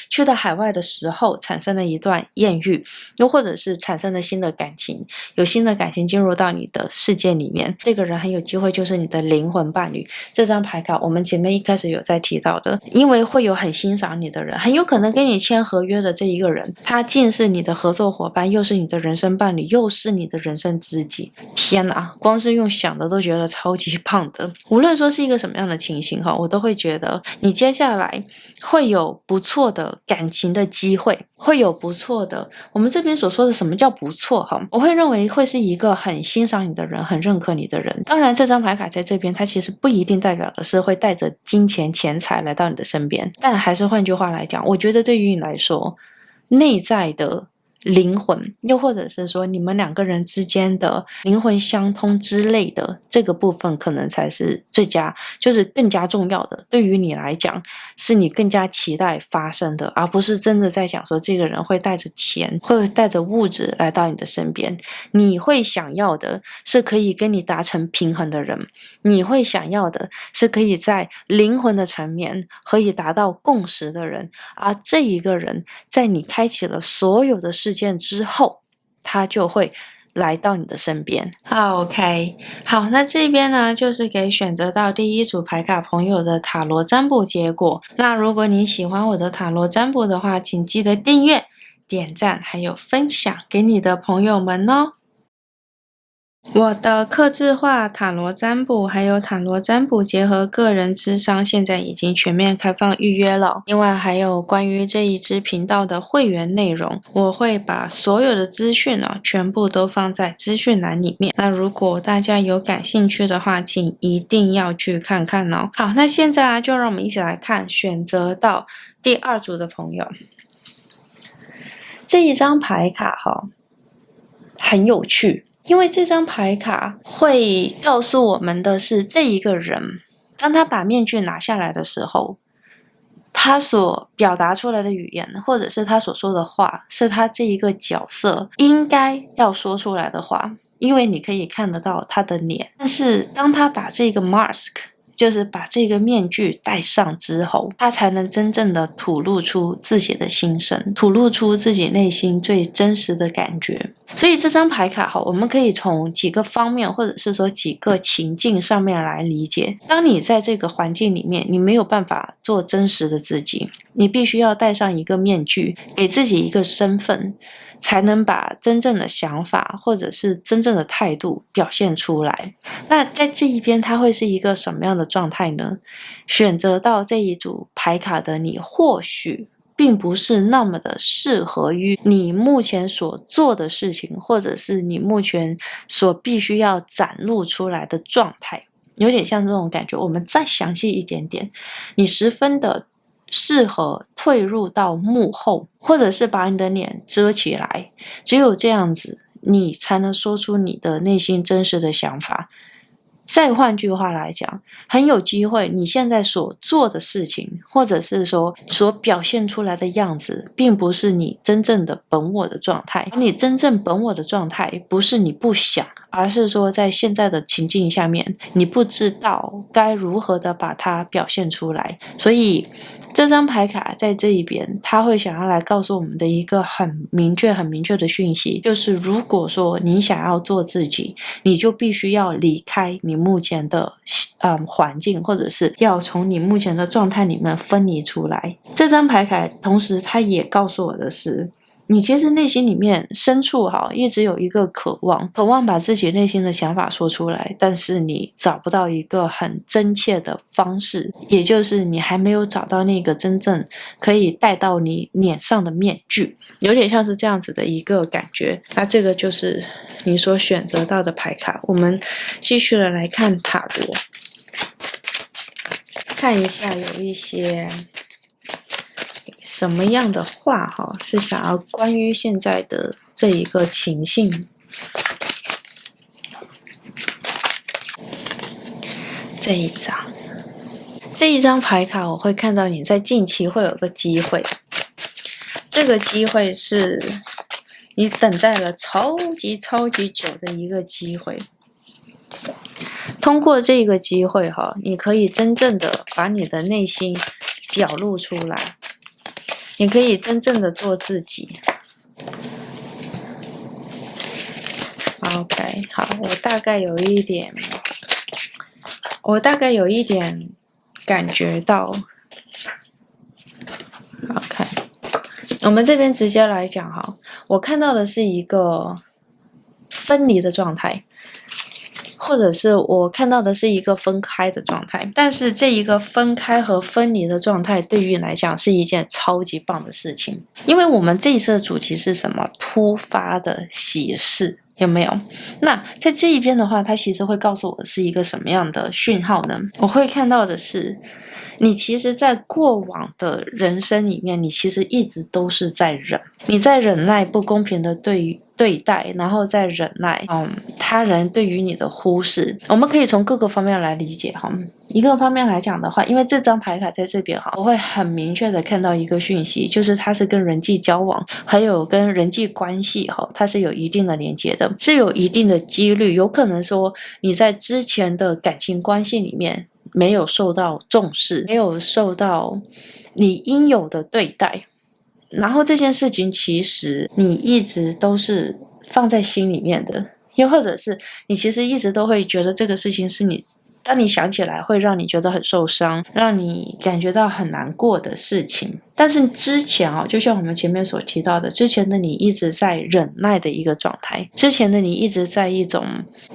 去到海外的时候产生了一段艳遇，又或者是产生了新的感情，有新的感情进入到你的世界里面，这个人很有机会就是你的灵魂伴侣。这张牌卡我们前面一开始有在提到的，因为会有很欣赏你的人，很有可能跟你签合约的这一个人，他既是你的合作伙伴，又是你的人生伴侣，又是你的人生知己。天哪，光是用想的都觉得超级棒的。无论说是一个什么样的情形我都会觉得你接下来会有不错的感情的机会，会有不错的，我们这边所说的什么叫不错我会认为会是一个很欣赏你的人，很认可你的人。当然这张牌卡在这边它其实不一定代表的是会带着金钱钱财来到你的身边，但还是换句话来讲，我觉得对于你来说，内在的灵魂，又或者是说你们两个人之间的灵魂相通之类的这个部分，可能才是就是更加重要的。对于你来讲，是你更加期待发生的，而不是真的在讲说这个人会带着钱，会带着物质来到你的身边。你会想要的是可以跟你达成平衡的人，你会想要的是可以在灵魂的层面可以达到共识的人，而这一个人在你开启了所有的事件之后，他就会来到你的身边。OK， 好，那这边呢就是给选择到第一组牌卡朋友的塔罗占卜结果。那如果你喜欢我的塔罗占卜的话，请记得订阅、点赞还有分享给你的朋友们哦。我的客制化塔罗占卜还有塔罗占卜结合个人諮商现在已经全面开放预约了。另外还有关于这一支频道的会员内容，我会把所有的资讯全部都放在资讯栏里面。那如果大家有感兴趣的话，请一定要去看看哦。好，那现在就让我们一起来看选择到第二组的朋友。这一张牌卡很有趣。因为这张牌卡会告诉我们的是，这一个人当他把面具拿下来的时候，他所表达出来的语言，或者是他所说的话，是他这一个角色应该要说出来的话，因为你可以看得到他的脸。但是当他把这个 mask，就是把这个面具戴上之后，他才能真正的吐露出自己的心声，吐露出自己内心最真实的感觉。所以这张牌卡我们可以从几个方面，或者是说几个情境上面来理解。当你在这个环境里面，你没有办法做真实的自己，你必须要戴上一个面具，给自己一个身份，才能把真正的想法或者是真正的态度表现出来。那在这一边它会是一个什么样的状态呢？选择到这一组牌卡的你，或许并不是那么的适合于你目前所做的事情，或者是你目前所必须要展露出来的状态，有点像这种感觉。我们再详细一点点，你十分的适合退入到幕后，或者是把你的脸遮起来，只有这样子你才能说出你的内心真实的想法。再换句话来讲，很有机会你现在所做的事情，或者是说所表现出来的样子，并不是你真正的本我的状态。你真正本我的状态不是你不想，而是说在现在的情境下面，你不知道该如何的把它表现出来。所以这张牌卡在这一边，它会想要来告诉我们的一个很明确的讯息，就是如果说你想要做自己，你就必须要离开你目前的环境，或者是要从你目前的状态里面分离出来。这张牌卡同时它也告诉我的是，你其实内心里面深处一直有一个渴望把自己内心的想法说出来，但是你找不到一个很真切的方式，也就是你还没有找到那个真正可以戴到你脸上的面具，有点像是这样子的一个感觉。那这个就是你所选择到的牌卡。我们继续的来看塔罗，看一下有一些什么样的话是想要关于现在的这一个情境。这一张牌卡，我会看到你在近期会有个机会，这个机会是你等待了超级久的一个机会。通过这个机会哈，你可以真正的把你的内心表露出来，你可以真正的做自己。OK， 好，我大概有一点感觉到。OK， 我们这边直接来讲哈，我看到的是一个分离的状态，或者是我看到的是一个分开的状态，但是这一个分开和分离的状态对于你来讲是一件超级棒的事情，因为我们这一次的主题是什么？突发的喜事，有没有？那在这一边的话，它其实会告诉我是一个什么样的讯号呢？我会看到的是，你其实在过往的人生里面，你其实一直都是在忍，你在忍耐不公平的对待，然后再忍耐他人对于你的忽视。我们可以从各个方面来理解哈。一个方面来讲的话，因为这张牌卡在这边哈，我会很明确的看到一个讯息，就是它是跟人际交往还有跟人际关系哈，它是有一定的连接的，是有一定的几率，有可能说你在之前的感情关系里面没有受到重视，没有受到你应有的对待，然后这件事情其实你一直都是放在心里面的，又或者是你其实一直都会觉得这个事情是你当你想起来会让你觉得很受伤，让你感觉到很难过的事情。但是之前就像我们前面所提到的，之前的你一直在忍耐的一个状态，之前的你一直在一种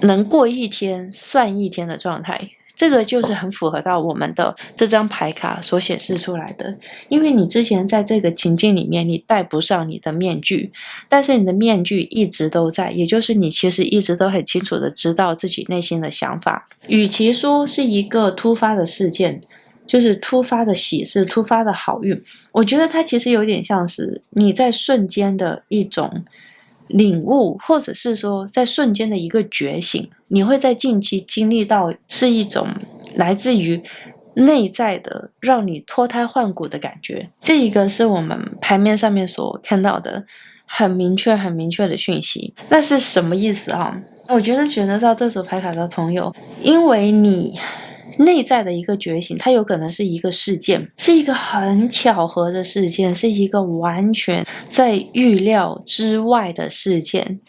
能过一天算一天的状态，这个就是很符合到我们的这张牌卡所显示出来的。因为你之前在这个情境里面，你戴不上你的面具，但是你的面具一直都在，也就是你其实一直都很清楚的知道自己内心的想法。与其说是一个突发的事件，就是突发的喜事，突发的好运，我觉得它其实有点像是你在瞬间的一种领悟，或者是说在瞬间的一个觉醒，你会在近期经历到是一种来自于内在的让你脱胎换骨的感觉。这一个是我们牌面上面所看到的很明确的讯息。那是什么意思啊？我觉得选择到这组牌卡的朋友，因为你内在的一个觉醒，它有可能是一个事件，是一个很巧合的事件，是一个完全在预料之外的事件，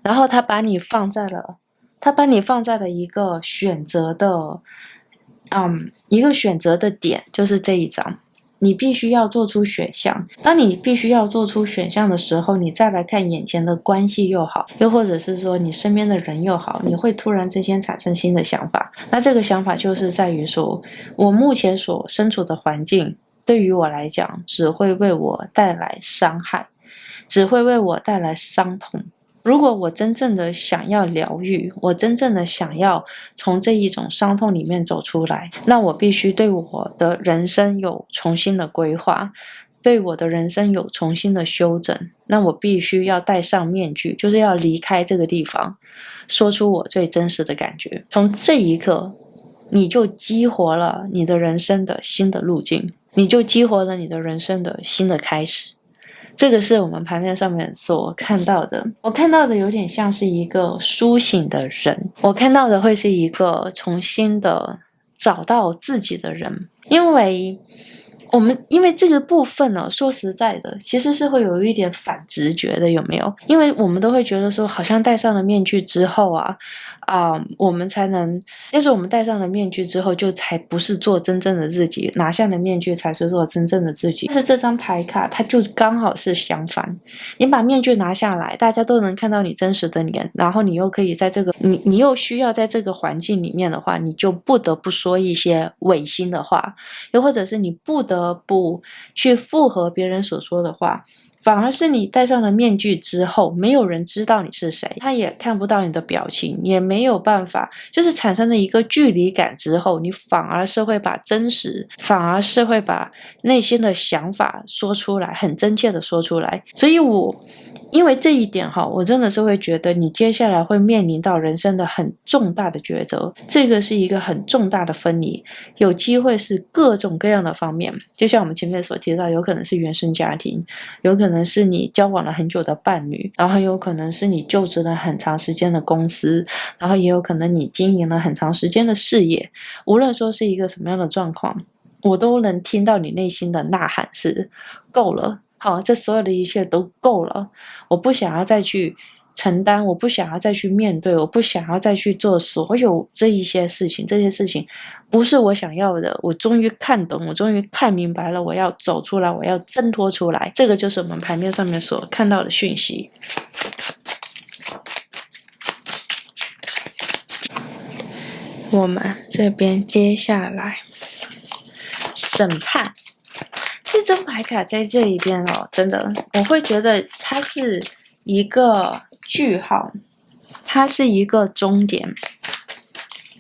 然后它把你放在了一个选择的点，就是这一张你必须要做出选项。当你必须要做出选项的时候，你再来看眼前的关系又好，又或者是说你身边的人又好，你会突然之间产生新的想法。那这个想法就是在于说，我目前所身处的环境对于我来讲只会为我带来伤害，只会为我带来伤痛。如果我真正的想要疗愈，我真正的想要从这一种伤痛里面走出来，那我必须对我的人生有重新的规划，对我的人生有重新的修整。那我必须要戴上面具，就是要离开这个地方，说出我最真实的感觉。从这一刻，你就激活了你的人生的新的路径，你就激活了你的人生的新的开始。这个是我们牌面上面所看到的。我看到的有点像是一个苏醒的人，我看到的会是一个重新的找到自己的人。因为这个部分呢，说实在的，其实是会有一点反直觉的，有没有？因为我们都会觉得说，好像戴上了面具之后我们才能，就是我们戴上了面具之后，就才不是做真正的自己，拿下了面具才是做真正的自己。但是这张牌卡，它就刚好是相反。你把面具拿下来，大家都能看到你真实的脸，然后你又可以在这个，你又需要在这个环境里面的话，你就不得不说一些违心的话，又或者是你不得不去附和别人所说的话。反而是你戴上了面具之后，没有人知道你是谁，他也看不到你的表情，也没有办法，就是产生了一个距离感之后，你反而是会把真实，反而是会把内心的想法说出来，很真切的说出来。所以因为这一点我真的是会觉得你接下来会面临到人生的很重大的抉择，这个是一个很重大的分离，有机会是各种各样的方面，就像我们前面所提到，有可能是原生家庭，有可可能是你交往了很久的伴侣，然后很有可能是你就职了很长时间的公司，然后也有可能你经营了很长时间的事业。无论说是一个什么样的状况，我都能听到你内心的呐喊是够了，好，这所有的一切都够了，我不想要再去承担，我不想要再去面对，我不想要再去做所有这一些事情，这些事情不是我想要的，我终于看懂，我终于看明白了，我要走出来，我要挣脱出来，这个就是我们牌面上面所看到的讯息。我们这边接下来审判这张牌卡在这一边哦，真的我会觉得它是一个句号，它是一个终点，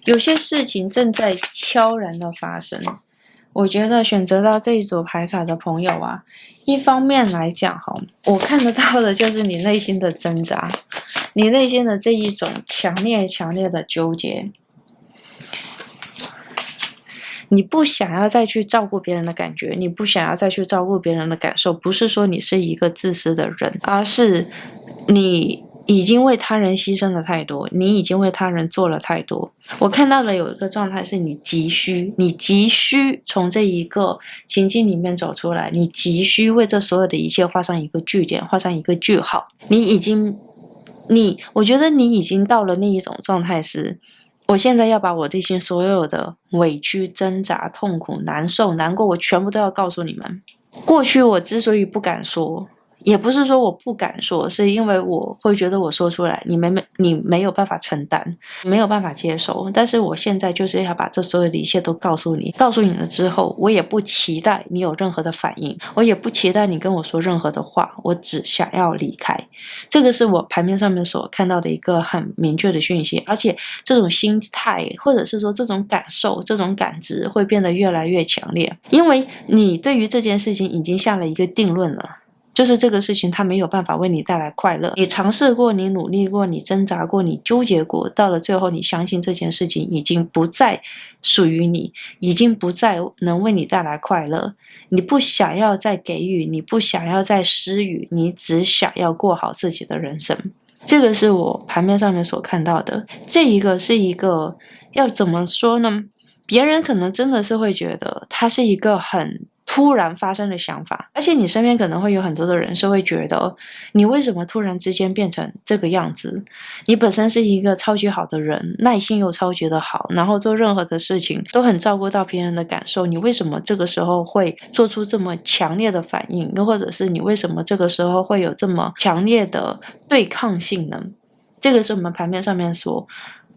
有些事情正在悄然的发生。我觉得选择到这一组牌卡的朋友啊，一方面来讲哈，我看得到的就是你内心的挣扎，你内心的这一种强烈的纠结。你不想要再去照顾别人的感觉，你不想要再去照顾别人的感受，不是说你是一个自私的人，而是你已经为他人牺牲了太多，你已经为他人做了太多。我看到的有一个状态是你急需从这一个情境里面走出来，你急需为这所有的一切画上一个句点，画上一个句号。我觉得你已经到了那一种状态是，我现在要把我内心所有的委屈、挣扎、痛苦、难受、难过，我全部都要告诉你们。过去我之所以不敢说，也不是说我不敢说，是因为我会觉得我说出来你没有办法承担，没有办法接受。但是我现在就是要把这所有的一切都告诉你了之后，我也不期待你有任何的反应，我也不期待你跟我说任何的话，我只想要离开。这个是我牌面上面所看到的一个很明确的讯息，而且这种心态或者是说这种感受、这种感知会变得越来越强烈，因为你对于这件事情已经下了一个定论了，就是这个事情它没有办法为你带来快乐。你尝试过，你努力过，你挣扎过，你纠结过，到了最后你相信这件事情已经不再属于你，已经不再能为你带来快乐。你不想要再给予，你不想要再施予，你只想要过好自己的人生。这个是我牌面上面所看到的。这一个是一个要怎么说呢？别人可能真的是会觉得它是一个很突然发生的想法，而且你身边可能会有很多的人是会觉得你为什么突然之间变成这个样子，你本身是一个超级好的人，耐心又超级的好，然后做任何的事情都很照顾到别人的感受，你为什么这个时候会做出这么强烈的反应，又或者是你为什么这个时候会有这么强烈的对抗性呢？这个是我们牌面上面所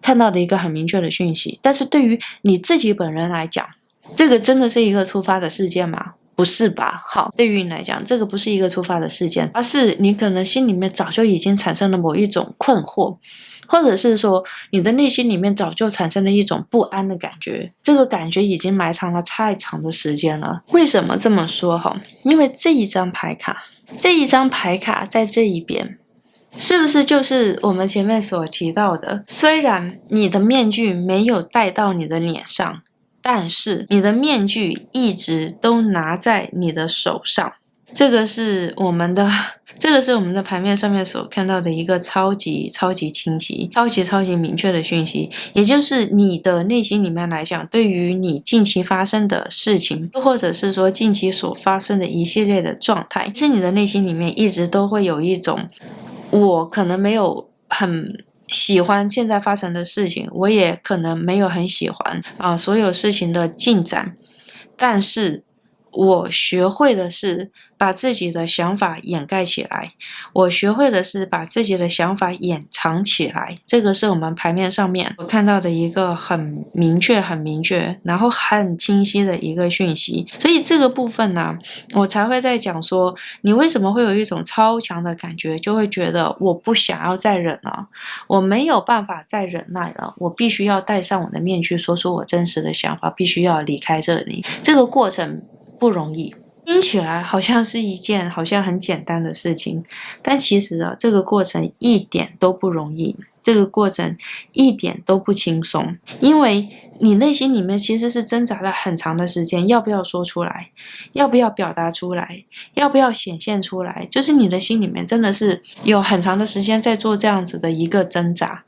看到的一个很明确的讯息。但是对于你自己本人来讲，这个真的是一个突发的事件吗？不是吧？好，对于你来讲，这个不是一个突发的事件，而是你可能心里面早就已经产生了某一种困惑，或者是说你的内心里面早就产生了一种不安的感觉，这个感觉已经埋藏了太长的时间了。为什么这么说？因为这一张牌卡在这一边，是不是就是我们前面所提到的，虽然你的面具没有戴到你的脸上，但是你的面具一直都拿在你的手上。这个是我们的牌面上面所看到的一个超级清晰、超级明确的讯息，也就是你的内心里面来讲，对于你近期发生的事情，或者是说近期所发生的一系列的状态，是你的内心里面一直都会有一种，我可能没有很喜欢现在发生的事情，我也可能没有很喜欢所有事情的进展，但是我学会的是把自己的想法掩盖起来，我学会的是把自己的想法掩藏起来。这个是我们牌面上面我看到的一个很明确然后很清晰的一个讯息。所以这个部分呢，我才会在讲说，你为什么会有一种超强的感觉，就会觉得我不想要再忍了，我没有办法再忍耐了，我必须要戴上我的面具，说出我真实的想法，必须要离开这里。这个过程不容易，听起来好像是一件很简单的事情，但其实这个过程一点都不容易。这个过程一点都不轻松，因为你内心里面其实是挣扎了很长的时间，要不要说出来，要不要表达出来，要不要显现出来，就是你的心里面真的是有很长的时间在做这样子的一个挣扎。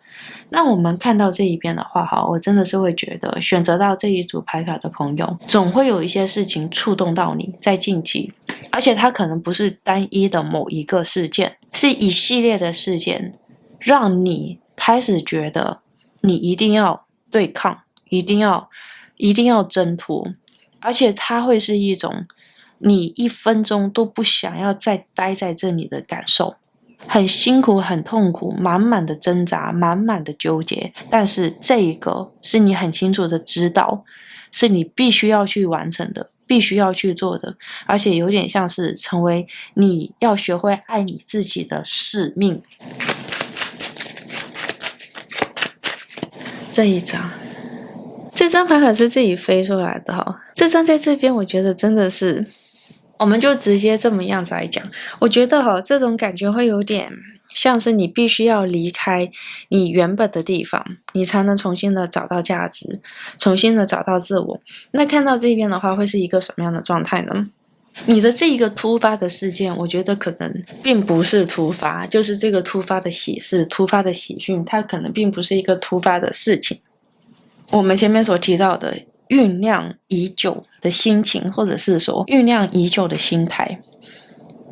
那我们看到这一边的话，我真的是会觉得选择到这一组牌卡的朋友，总会有一些事情触动到你在近期，而且它可能不是单一的某一个事件，是一系列的事件，让你开始觉得你一定要对抗，一定要挣脱，而且它会是一种你1分钟都不想要再待在这里的感受。很辛苦很痛苦，满满的挣扎，满满的纠结，但是这一个是你很清楚的知道，是你必须要去完成的，必须要去做的，而且有点像是成为你要学会爱你自己的使命。这张牌卡是自己飞出来的这张在这边我觉得真的是，我们就直接这么样子来讲，我觉得这种感觉会有点像是你必须要离开你原本的地方，你才能重新的找到价值，重新的找到自我。那看到这边的话会是一个什么样的状态呢？你的这一个突发的事件，我觉得可能并不是突发，就是这个突发的喜事，突发的喜讯，它可能并不是一个突发的事情。我们前面所提到的酝酿已久的心情，或者是说酝酿已久的心态，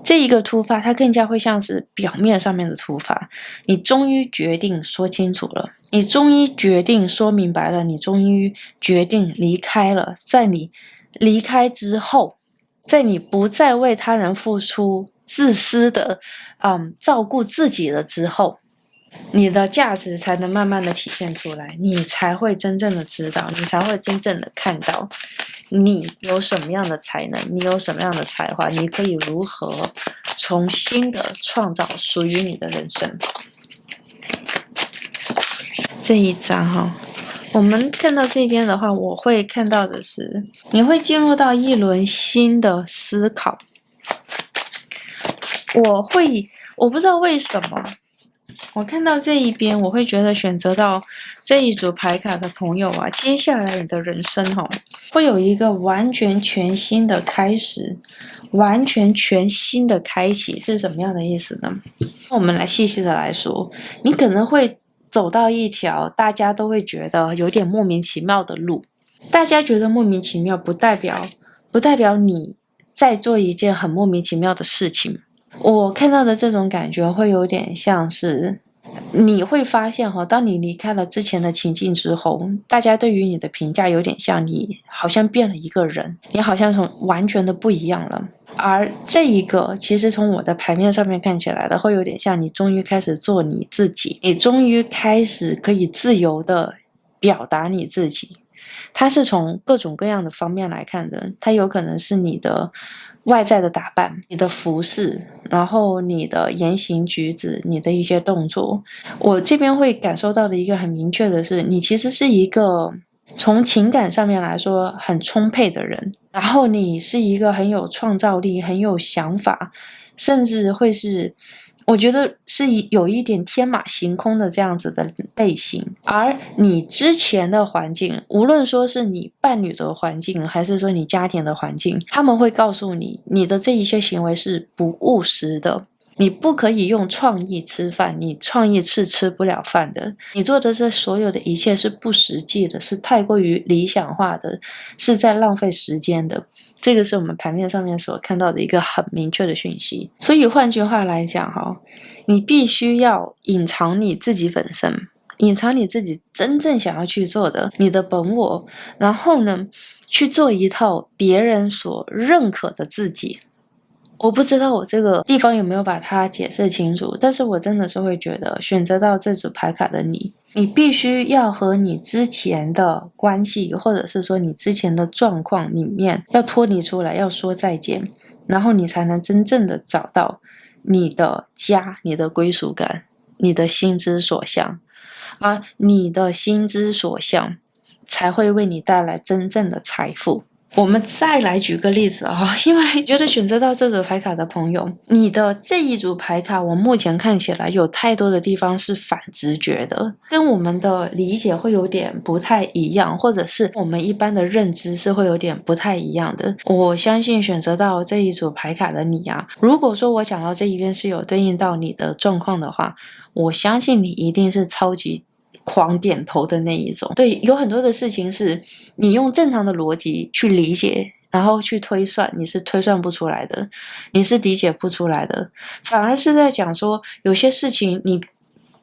这一个突发它更加会像是表面上面的突发，你终于决定说清楚了，你终于决定说明白了，你终于决定离开了。在你离开之后，在你不再为他人付出自私的照顾自己了之后，你的价值才能慢慢的体现出来，你才会真正的知道，你才会真正的看到你有什么样的才能，你有什么样的才华，你可以如何重新的创造属于你的人生。这一张我们看到这边的话，我会看到的是你会进入到一轮新的思考。我不知道为什么我看到这一边，我会觉得选择到这一组牌卡的朋友接下来你的人生会有一个完全全新的开始，完全全新的开启。是什么样的意思呢？我们来细细的来说，你可能会走到一条大家都会觉得有点莫名其妙的路。大家觉得莫名其妙，不代表你在做一件很莫名其妙的事情。我看到的这种感觉会有点像是你会发现当你离开了之前的情境之后，大家对于你的评价有点像你好像变了一个人，你好像完全的不一样了。而这一个其实从我的牌面上面看起来的，会有点像你终于开始做你自己，你终于开始可以自由的表达你自己。它是从各种各样的方面来看的，它有可能是你的外在的打扮，你的服饰，然后你的言行举止，你的一些动作。我这边会感受到的一个很明确的是，你其实是一个从情感上面来说很充沛的人，然后你是一个很有创造力，很有想法，甚至会是我觉得是有一点天马行空的这样子的类型。而你之前的环境，无论说是你伴侣的环境，还是说你家庭的环境，他们会告诉你，你的这一些行为是不务实的，你不可以用创意吃饭，你创意是吃不了饭的，你做的这所有的一切是不实际的，是太过于理想化的，是在浪费时间的。这个是我们盘面上面所看到的一个很明确的讯息。所以换句话来讲你必须要隐藏你自己本身，隐藏你自己真正想要去做的，你的本我，然后呢去做一套别人所认可的自己。我不知道我这个地方有没有把它解释清楚，但是我真的是会觉得选择到这组牌卡的你必须要和你之前的关系，或者是说你之前的状况里面要脱离出来，要说再见，然后你才能真正的找到你的家，你的归属感，你的心之所向。而你的心之所向才会为你带来真正的财富。我们再来举个例子啊，因为觉得选择到这组牌卡的朋友，你的这一组牌卡，我目前看起来有太多的地方是反直觉的，跟我们的理解会有点不太一样，或者是我们一般的认知是会有点不太一样的。我相信选择到这一组牌卡的你啊，如果说我讲到这一边是有对应到你的状况的话，我相信你一定是超级狂点头的那一种。对，有很多的事情是你用正常的逻辑去理解，然后去推算，你是推算不出来的，你是理解不出来的，反而是在讲说有些事情你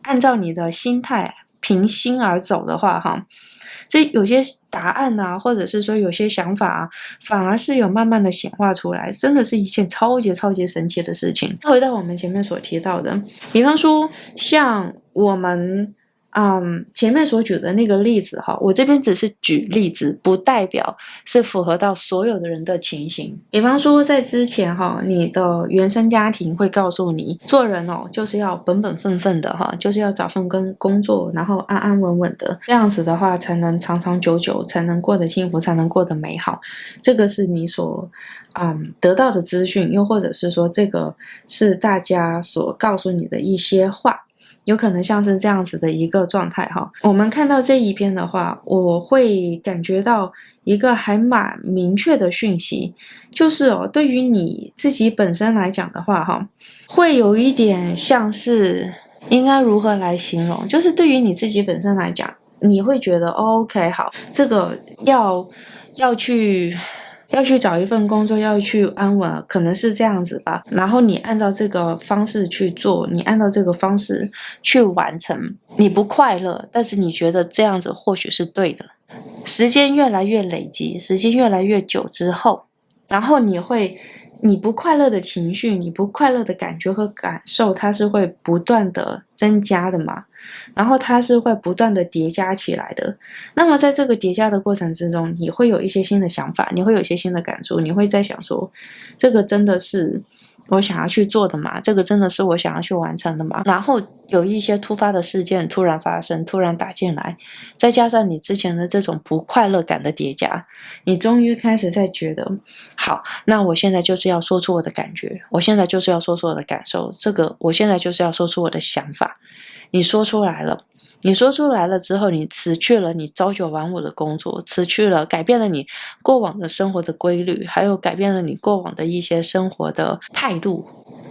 按照你的心态平心而走的话哈，这有些答案啊，或者是说有些想法啊，反而是有慢慢的显化出来，真的是一件超级超级神奇的事情。回到我们前面所提到的，比方说像我们前面所举的那个例子哈，我这边只是举例子，不代表是符合到所有的人的情形。比方说在之前哈，你的原生家庭会告诉你，做人哦就是要本本分分的哈，就是要找份工作，然后安安稳稳的，这样子的话才能长长久久，才能过得幸福，才能过得美好。这个是你所得到的资讯，又或者是说这个是大家所告诉你的一些话。有可能像是这样子的一个状态哈。我们看到这一篇的话，我会感觉到一个还蛮明确的讯息，就是对于你自己本身来讲的话哈，会有一点像是应该如何来形容，就是对于你自己本身来讲，你会觉得OK 好，这个要去找一份工作，要去安稳，可能是这样子吧。然后你按照这个方式去做，你按照这个方式去完成，你不快乐，但是你觉得这样子或许是对的。时间越来越累积，时间越来越久之后，然后你不快乐的情绪，你不快乐的感觉和感受，它是会不断的增加的嘛，然后它是会不断的叠加起来的。那么在这个叠加的过程之中，你会有一些新的想法，你会有一些新的感触，你会在想说，这个真的是我想要去做的嘛？这个真的是我想要去完成的嘛？然后有一些突发的事件突然发生，突然打进来，再加上你之前的这种不快乐感的叠加，你终于开始在觉得，好，那我现在就是要说出我的感觉，我现在就是要说出我的感受，这个我现在就是要说出我的想法。你说出来了，你说出来了之后，你辞去了你朝九晚五的工作，辞去了，改变了你过往的生活的规律，还有改变了你过往的一些生活的态度。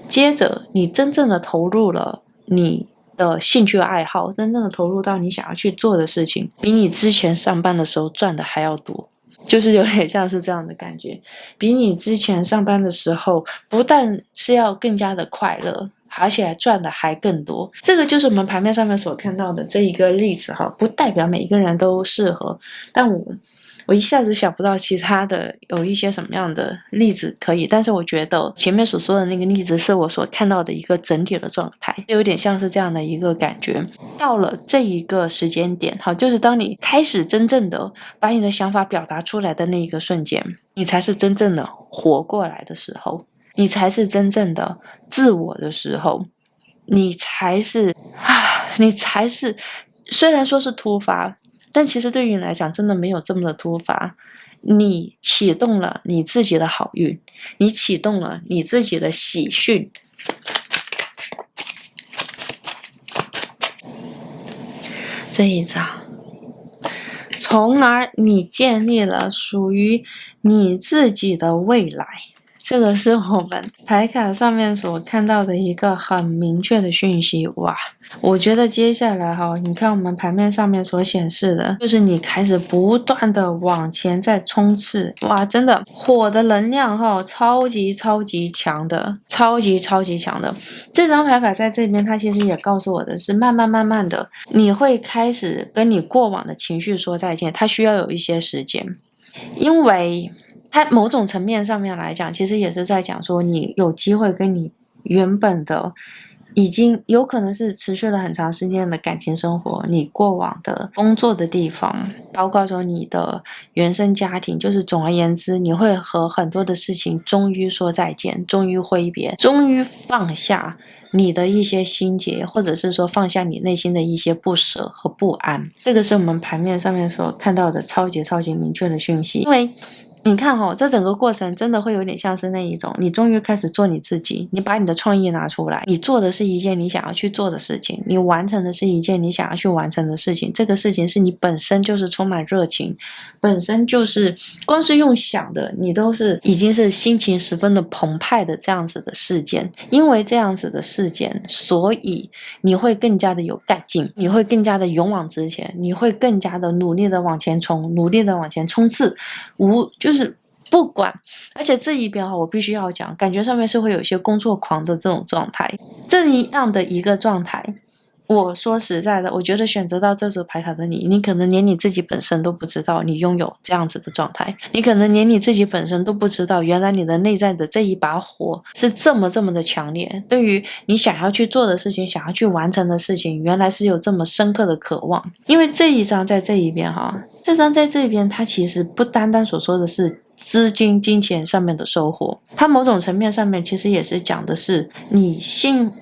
接着，你真正的投入了你的兴趣爱好，真正的投入到你想要去做的事情，比你之前上班的时候赚的还要多。就是有点像是这样的感觉，比你之前上班的时候，不但是要更加的快乐，而且赚的还更多。这个就是我们牌面上面所看到的这一个例子哈，不代表每一个人都适合，但我一下子想不到其他的有一些什么样的例子可以，但是我觉得前面所说的那个例子是我所看到的一个整体的状态，有点像是这样的一个感觉。到了这一个时间点，好，就是当你开始真正的把你的想法表达出来的那一个瞬间，你才是真正的活过来的时候，你才是真正的自我的时候，你才是虽然说是突发，但其实对于你来讲真的没有这么的突发。你启动了你自己的好运，你启动了你自己的喜讯。这一张，从而你建立了属于你自己的未来。这个是我们牌卡上面所看到的一个很明确的讯息。哇，我觉得接下来哈，你看我们牌面上面所显示的，就是你开始不断的往前在冲刺。哇，真的火的能量哈，超级超级强的，超级超级强的。这张牌卡在这边，它其实也告诉我的是，慢慢的，你会开始跟你过往的情绪说再见，它需要有一些时间，因为它某种层面上面来讲，其实也是在讲说，你有机会跟你原本的已经有可能是持续了很长时间的感情生活，你过往的工作的地方，包括说你的原生家庭，就是总而言之，你会和很多的事情终于说再见，终于挥别，终于放下你的一些心结，或者是说放下你内心的一些不舍和不安。这个是我们牌面上面所看到的超级超级明确的讯息。因为你看这整个过程真的会有点像是那一种，你终于开始做你自己，你把你的创意拿出来，你做的是一件你想要去做的事情，你完成的是一件你想要去完成的事情，这个事情是你本身就是充满热情，本身就是光是用想的，你都是已经是心情十分的澎湃的这样子的事件。因为这样子的事件，所以你会更加的有干劲，你会更加的勇往直前，你会更加的努力的往前冲，努力的往前冲刺，就是不管。而且这一边我必须要讲，感觉上面是会有一些工作狂的这种状态，这样的一个状态，我说实在的，我觉得选择到这组牌卡的你可能连你自己本身都不知道你拥有这样子的状态，你可能连你自己本身都不知道，原来你的内在的这一把火是这么的强烈，对于你想要去做的事情，想要去完成的事情，原来是有这么深刻的渴望。因为这一张在这一边这张在这边，它其实不单单所说的是资金、金钱上面的收获，它某种层面上面其实也是讲的是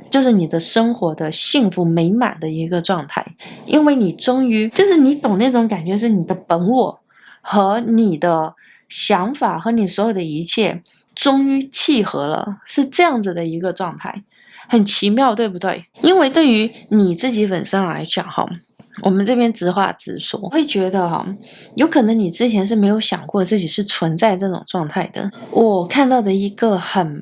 就是你的生活的幸福美满的一个状态。因为你终于就是你懂那种感觉，是你的本我和你的想法和你所有的一切终于契合了，是这样子的一个状态，很奇妙，对不对？因为对于你自己本身来讲我们这边直话直说，我会觉得有可能你之前是没有想过自己是存在这种状态的。我看到的一个很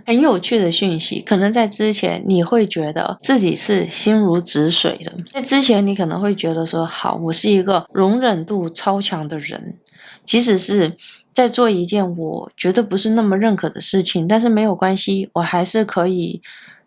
有趣的讯息，可能在之前你会觉得自己是心如止水的，在之前你可能会觉得说，好，我是一个容忍度超强的人，即使是在做一件我觉得不是那么认可的事情，但是没有关系，我还是可以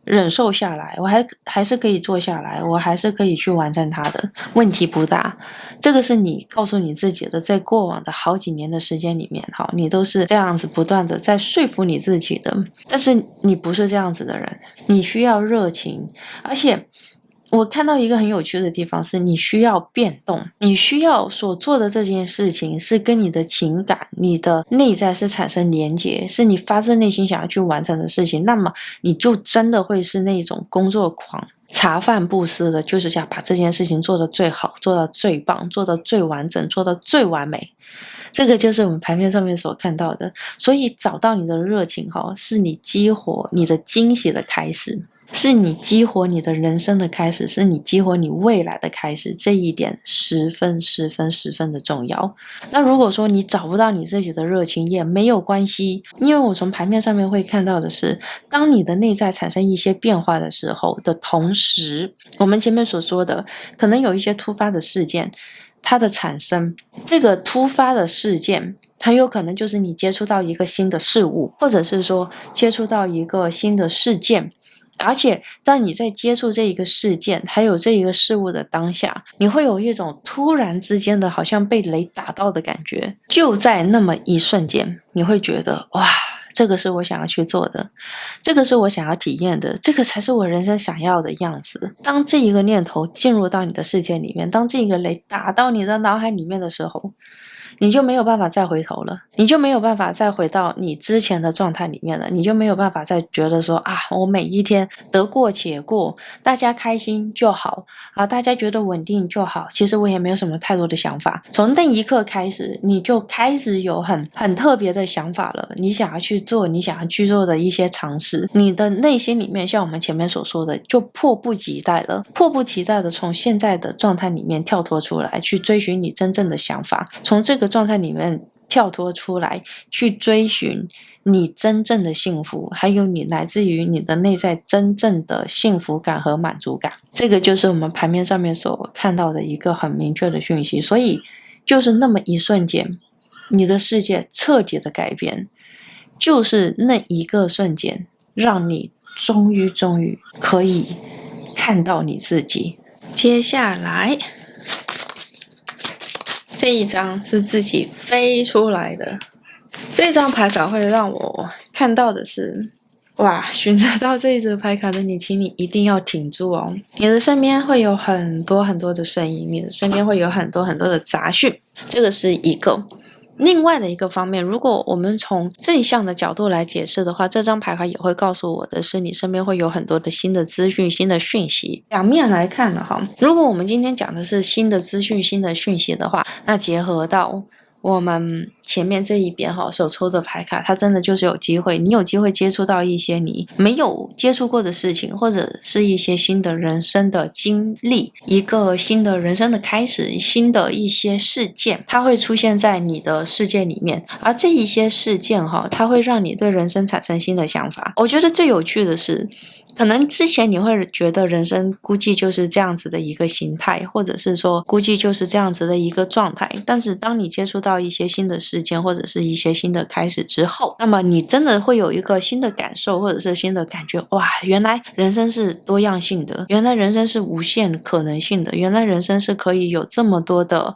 忍受下来，我还是可以做下来，我还是可以去完成它的，问题不大。这个是你告诉你自己的，在过往的好几年的时间里面你都是这样子不断的在说服你自己的。但是你不是这样子的人，你需要热情，而且我看到一个很有趣的地方是，你需要变动，你需要所做的这件事情是跟你的情感、你的内在是产生连结，是你发自内心想要去完成的事情，那么你就真的会是那种工作狂，茶饭不思的，就是想把这件事情做得最好，做到最棒，做到最完整，做到最完美。这个就是我们牌面上面所看到的。所以找到你的热情是你激活你的惊喜的开始，是你激活你的人生的开始，是你激活你未来的开始，这一点十分的重要。那如果说你找不到你自己的热情也没有关系，因为我从牌面上面会看到的是，当你的内在产生一些变化的时候的同时，我们前面所说的可能有一些突发的事件，它的产生，这个突发的事件很有可能就是你接触到一个新的事物，或者是说接触到一个新的事件，而且当你在接触这一个事件还有这一个事物的当下，你会有一种突然之间的好像被雷打到的感觉，就在那么一瞬间，你会觉得哇，这个是我想要去做的，这个是我想要体验的，这个才是我人生想要的样子。当这一个念头进入到你的世界里面，当这个雷打到你的脑海里面的时候，你就没有办法再回头了，你就没有办法再回到你之前的状态里面了，你就没有办法再觉得说我每一天得过且过，大家开心就好大家觉得稳定就好，其实我也没有什么太多的想法。从那一刻开始，你就开始有很特别的想法了，你想要去做你想要去做的一些尝试，你的内心里面像我们前面所说的，就迫不及待的从现在的状态里面跳脱出来，去追寻你真正的想法，从这个状态里面跳脱出来，去追寻你真正的幸福，还有你来自于你的内在真正的幸福感和满足感。这个就是我们牌面上面所看到的一个很明确的讯息。所以就是那么一瞬间，你的世界彻底的改变，就是那一个瞬间让你终于可以看到你自己。接下来这一张是自己飞出来的，这张牌卡会让我看到的是，哇，选择到这一张牌卡的你，请你一定要挺住哦。你的身边会有很多的声音，你的身边会有很多的杂讯，这个是一个。另外的一个方面，如果我们从正向的角度来解释的话，这张牌卡也会告诉我的是，你身边会有很多的新的资讯、新的讯息。两面来看的如果我们今天讲的是新的资讯、新的讯息的话，那结合到我们前面这一边手抽的牌卡，它真的就是有机会，你有机会接触到一些你没有接触过的事情，或者是一些新的人生的经历，一个新的人生的开始，新的一些事件，它会出现在你的世界里面，而这一些事件它会让你对人生产生新的想法。我觉得最有趣的是，可能之前你会觉得人生估计就是这样子的一个形态，或者是说估计就是这样子的一个状态，但是当你接触到一些新的事件或者是一些新的开始之后，那么你真的会有一个新的感受，或者是新的感觉，哇，原来人生是多样性的，原来人生是无限可能性的，原来人生是可以有这么多的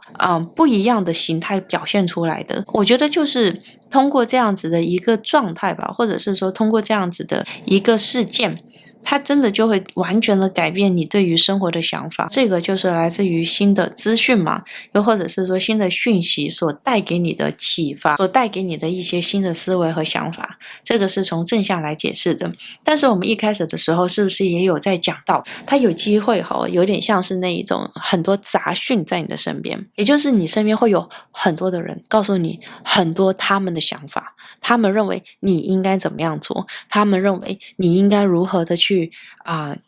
不一样的形态表现出来的。我觉得就是通过这样子的一个状态吧，或者是说通过这样子的一个事件，它真的就会完全的改变你对于生活的想法。这个就是来自于新的资讯嘛，又或者是说新的讯息所带给你的启发，所带给你的一些新的思维和想法，这个是从正向来解释的。但是我们一开始的时候是不是也有在讲到，它有机会有点像是那一种很多杂讯在你的身边，也就是你身边会有很多的人告诉你很多他们的想法，他们认为你应该怎么样做，他们认为你应该如何的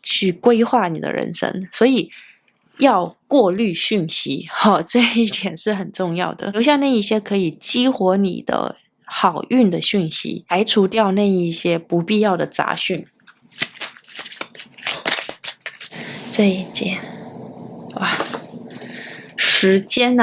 去规划你的人生，所以要过滤讯息，这一点是很重要的，留下那一些可以激活你的好运的讯息，排除掉那一些不必要的杂讯。这一件，哇，时间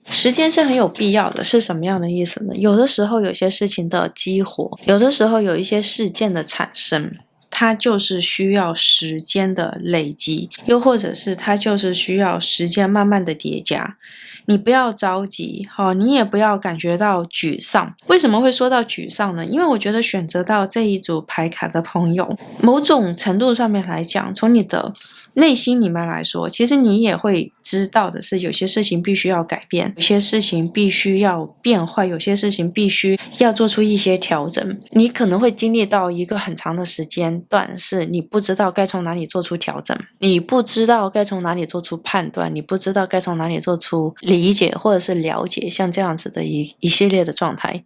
时间是很有必要的，是什么样的意思呢？有的时候有些事情的激活，有的时候有一些事件的产生，它就是需要时间的累积，又或者是它就是需要时间慢慢的叠加。你不要着急，你也不要感觉到沮丧。为什么会说到沮丧呢？因为我觉得选择到这一组牌卡的朋友，某种程度上面来讲，从你的内心里面来说，其实你也会知道的是，有些事情必须要改变，有些事情必须要变坏，有些事情必须要做出一些调整。你可能会经历到一个很长的时间段，是你不知道该从哪里做出调整，你不知道该从哪里做出判断，你不知道该从哪里做出理解或者是了解，像这样子的一系列的状态。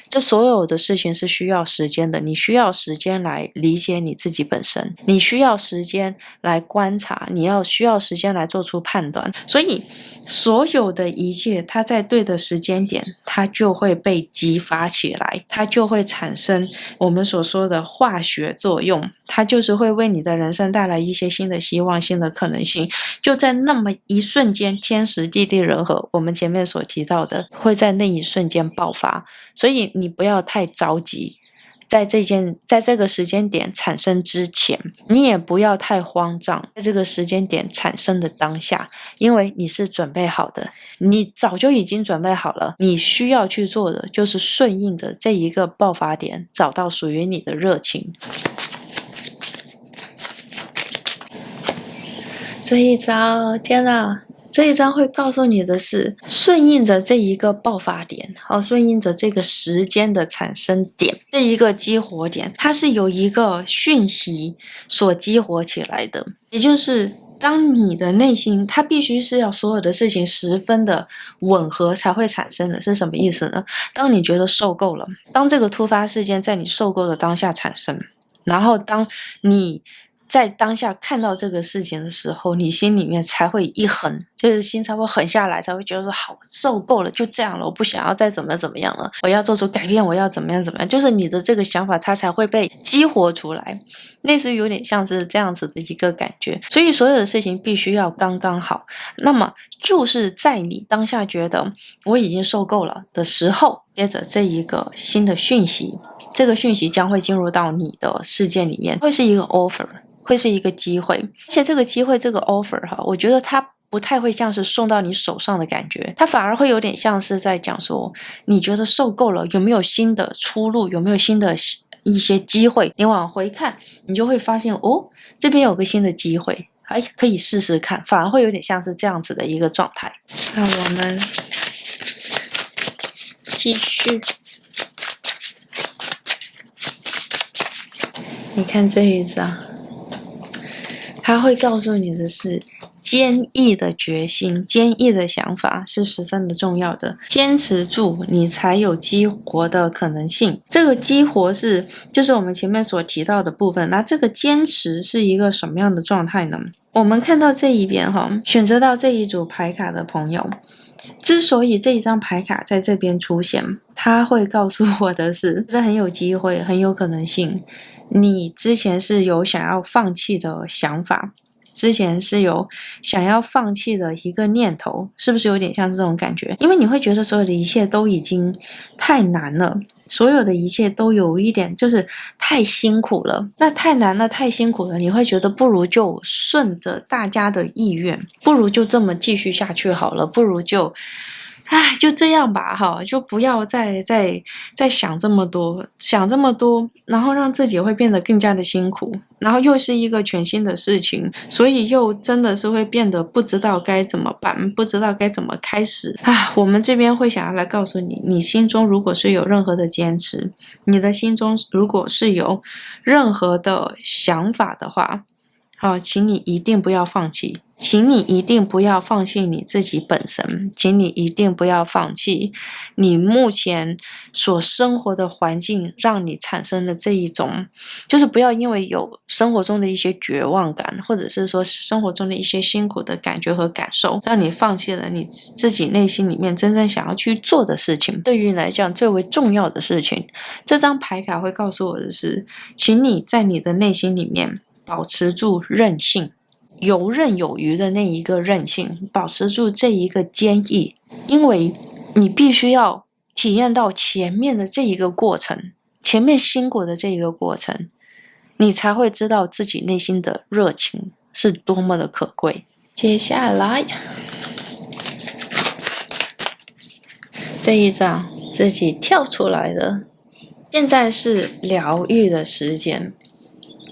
这所有的事情是需要时间的，你需要时间来理解你自己本身，你需要时间来观察，你需要时间来做出判断。所以所有的一切，它在对的时间点，它就会被激发起来，它就会产生我们所说的化学作用，它就是会为你的人生带来一些新的希望、新的可能性。就在那么一瞬间，天时地利人和，我们前面所提到的，会在那一瞬间爆发。所以你不要太着急，在这个时间点产生之前，你也不要太慌张，在这个时间点产生的当下，因为你是准备好的，你早就已经准备好了，你需要去做的就是顺应着这一个爆发点，找到属于你的热情。这一招，天哪！这一章会告诉你的是，顺应着这一个爆发点，顺应着这个时间的产生点，这一个激活点，它是由一个讯息所激活起来的，也就是当你的内心，它必须是要所有的事情十分的吻合才会产生的。是什么意思呢？当你觉得受够了，当这个突发事件在你受够的当下产生，然后当你在当下看到这个事情的时候，你心里面才会一横，就是心才会狠下来，才会觉得说好，受够了，就这样了，我不想要再怎么样了，我要做出改变，我要怎么样，就是你的这个想法它才会被激活出来，类似于有点像是这样子的一个感觉。所以所有的事情必须要刚刚好，那么就是在你当下觉得我已经受够了的时候，接着这一个新的讯息，这个讯息将会进入到你的世界里面，会是一个 offer，会是一个机会，而且这个机会，这个 offer 我觉得它不太会像是送到你手上的感觉，它反而会有点像是在讲说，你觉得受够了，有没有新的出路，有没有新的一些机会，你往回看，你就会发现这边有个新的机会，可以试试看，反而会有点像是这样子的一个状态。那我们继续，你看这一张，它会告诉你的是，坚毅的决心、坚毅的想法是十分的重要的。坚持住，你才有激活的可能性。这个激活就是我们前面所提到的部分。那这个坚持是一个什么样的状态呢？我们看到这一边选择到这一组牌卡的朋友，之所以这一张牌卡在这边出现，它会告诉我的是，这很有机会，很有可能性。你之前是有想要放弃的想法，之前是有想要放弃的一个念头，是不是有点像这种感觉？因为你会觉得所有的一切都已经太难了，所有的一切都有一点就是太辛苦了。那太难了，太辛苦了，你会觉得不如就顺着大家的意愿，不如就这么继续下去好了，不如就就这样吧就不要再想这么多，然后让自己会变得更加的辛苦，然后又是一个全新的事情，所以又真的是会变得不知道该怎么办，不知道该怎么开始我们这边会想要来告诉你，你心中如果是有任何的坚持，你的心中如果是有任何的想法的话请你一定不要放弃，请你一定不要放弃你自己本身，请你一定不要放弃你目前所生活的环境让你产生的这一种，就是不要因为有生活中的一些绝望感，或者是说生活中的一些辛苦的感觉和感受，让你放弃了你自己内心里面真正想要去做的事情。对于你来讲最为重要的事情，这张牌卡会告诉我的是，请你在你的内心里面保持住韧性，游刃有余的那一个韧性，保持住这一个坚毅，因为你必须要体验到前面的这一个过程，前面辛苦的这一个过程，你才会知道自己内心的热情是多么的可贵。接下来这一张自己跳出来的，现在是疗愈的时间。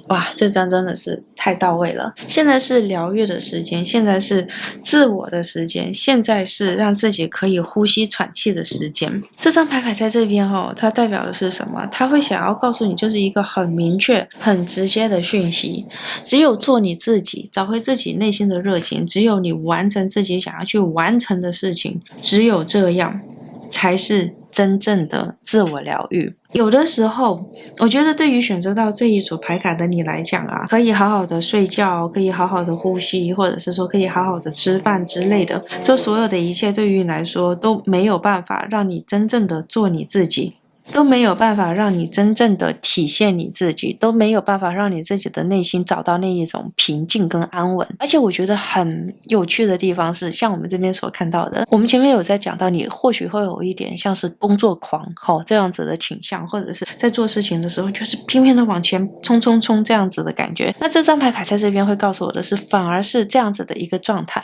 哇，这张真的是太到位了。现在是疗愈的时间，现在是自我的时间，现在是让自己可以呼吸喘气的时间。这张牌卡在这边它代表的是什么？它会想要告诉你，就是一个很明确很直接的讯息，只有做你自己，找回自己内心的热情，只有你完成自己想要去完成的事情，只有这样才是真正的自我疗愈。有的时候我觉得对于选择到这一组牌卡的你来讲可以好好的睡觉，可以好好的呼吸，或者是说可以好好的吃饭之类的，这所有的一切对于你来说都没有办法让你真正的做你自己，都没有办法让你真正的体现你自己，都没有办法让你自己的内心找到那一种平静跟安稳。而且我觉得很有趣的地方是，像我们这边所看到的，我们前面有在讲到，你或许会有一点像是工作狂这样子的倾向，或者是在做事情的时候就是拼命的往前冲这样子的感觉。那这张牌卡在这边会告诉我的是，反而是这样子的一个状态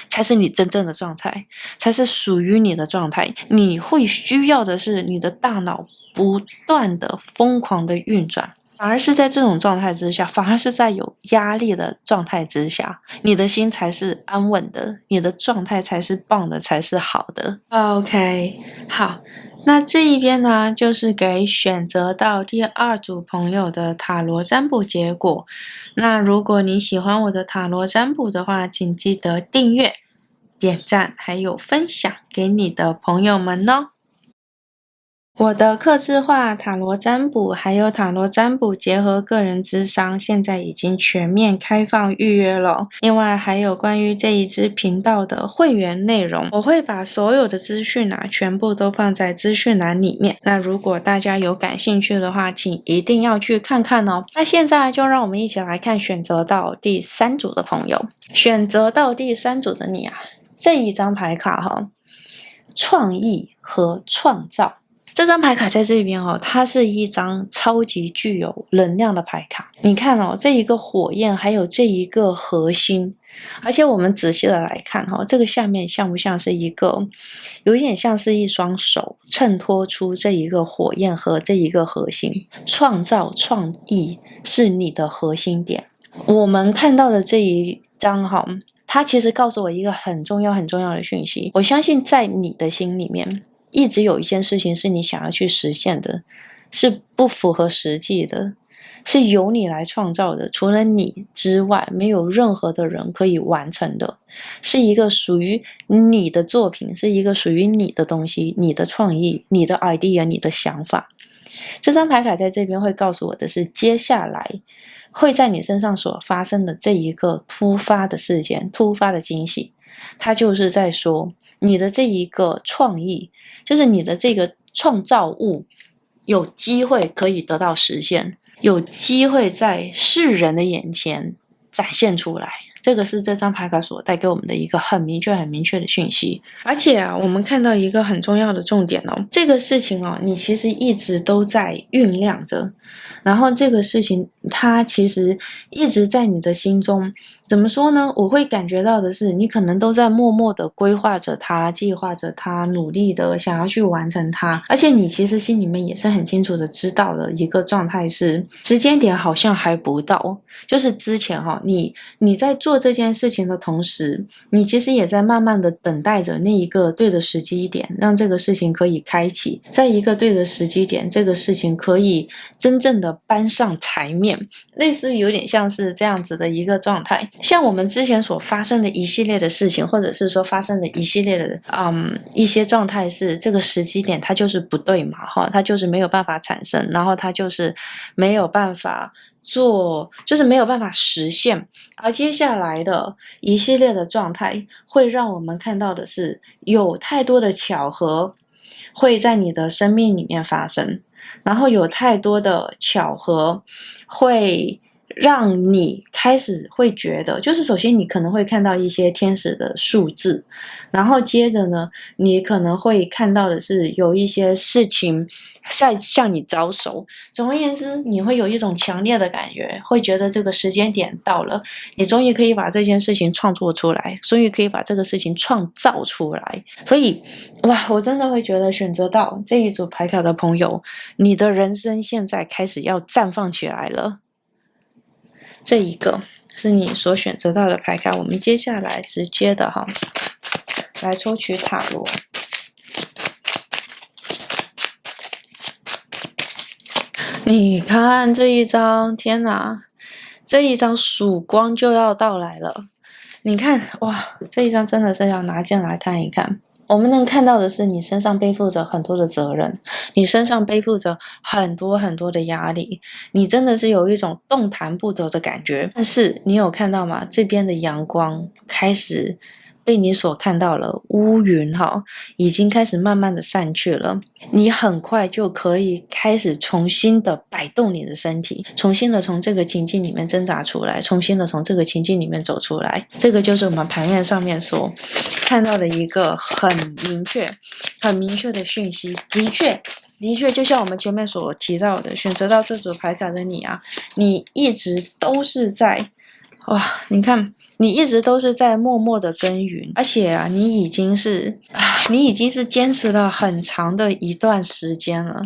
才是你真正的状态，才是属于你的状态。你会需要的是你的大脑不断的疯狂的运转，反而是在这种状态之下，反而是在有压力的状态之下，你的心才是安稳的，你的状态才是棒的，才是好的。OK， 好，那这一边呢，就是给选择到第二组朋友的塔罗占卜结果。那如果你喜欢我的塔罗占卜的话，请记得订阅、点赞还有分享给你的朋友们哦。我的客制化塔罗占卜还有塔罗占卜结合个人咨商现在已经全面开放预约了。另外还有关于这一支频道的会员内容，我会把所有的资讯全部都放在资讯栏里面。那如果大家有感兴趣的话，请一定要去看看哦。那现在就让我们一起来看选择到第三组的朋友。选择到第三组的你这一张牌卡创意和创造。这张牌卡在这边它是一张超级具有能量的牌卡。你看这一个火焰还有这一个核心，而且我们仔细的来看这个下面像不像是一个，有一点像是一双手衬托出这一个火焰和这一个核心。创造创意是你的核心点。我们看到的这一张它其实告诉我一个很重要的讯息。我相信在你的心里面一直有一件事情是你想要去实现的，是不符合实际的，是由你来创造的，除了你之外，没有任何的人可以完成的，是一个属于你的作品，是一个属于你的东西，你的创意，你的 idea， 你的想法。这张牌卡在这边会告诉我的是，接下来会在你身上所发生的这一个突发的事件，突发的惊喜，它就是在说你的这一个创意，就是你的这个创造物有机会可以得到实现，有机会在世人的眼前展现出来。这个是这张牌卡所带给我们的一个很明确的讯息。而且啊，我们看到一个很重要的重点哦，这个事情哦，你其实一直都在酝酿着，然后这个事情它其实一直在你的心中，怎么说呢？我会感觉到的是，你可能都在默默的规划着它，计划着它，努力的想要去完成它，而且你其实心里面也是很清楚的知道的一个状态是，时间点好像还不到，就是之前你在做这件事情的同时，你其实也在慢慢的等待着那一个对的时机点，让这个事情可以开启，在一个对的时机点，这个事情可以真正的搬上台面，类似于有点像是这样子的一个状态。像我们之前所发生的一系列的事情，或者是说发生的一系列的一些状态，是这个时机点它就是不对嘛，它就是没有办法产生，然后它就是没有办法做，就是没有办法实现。而接下来的一系列的状态会让我们看到的是，有太多的巧合会在你的生命里面发生，然后有太多的巧合会让你开始会觉得，就是首先你可能会看到一些天使的数字，然后接着呢，你可能会看到的是有一些事情在向你招手。总而言之，你会有一种强烈的感觉，会觉得这个时间点到了，你终于可以把这件事情创作出来，终于可以把这个事情创造出来。所以哇，我真的会觉得选择到这一组牌卡的朋友，你的人生现在开始要绽放起来了。这一个是你所选择到的牌卡，我们接下来直接的来抽取塔罗。你看这一张，天哪，这一张曙光就要到来了。你看，哇，这一张真的是要拿进来看一看。我们能看到的是，你身上背负着很多的责任，你身上背负着很多的压力，你真的是有一种动弹不得的感觉。但是你有看到吗？这边的阳光开始被你所看到了，乌云已经开始慢慢的散去了，你很快就可以开始重新的摆动你的身体，重新的从这个情境里面挣扎出来，重新的从这个情境里面走出来。这个就是我们牌面上面所看到的一个很明确的讯息。的确就像我们前面所提到的，选择到这组牌卡的你啊，你一直都是在你看，你一直都是在默默的耕耘，而且啊，你已经是坚持了很长的一段时间了。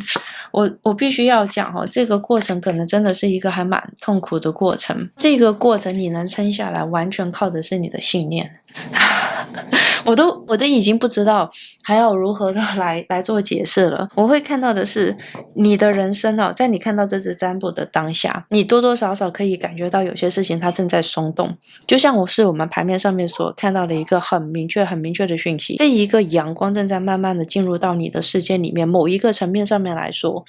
我必须要讲这个过程可能真的是一个还蛮痛苦的过程。这个过程你能撑下来，完全靠的是你的信念。我都已经不知道还要如何的来做解释了。我会看到的是你的人生在你看到这支占卜的当下，你多多少少可以感觉到有些事情它正在松动，就像我们牌面上面所看到的一个很明确的讯息。这一个阳光正在慢慢的进入到你的世界里面，某一个层面上面来说，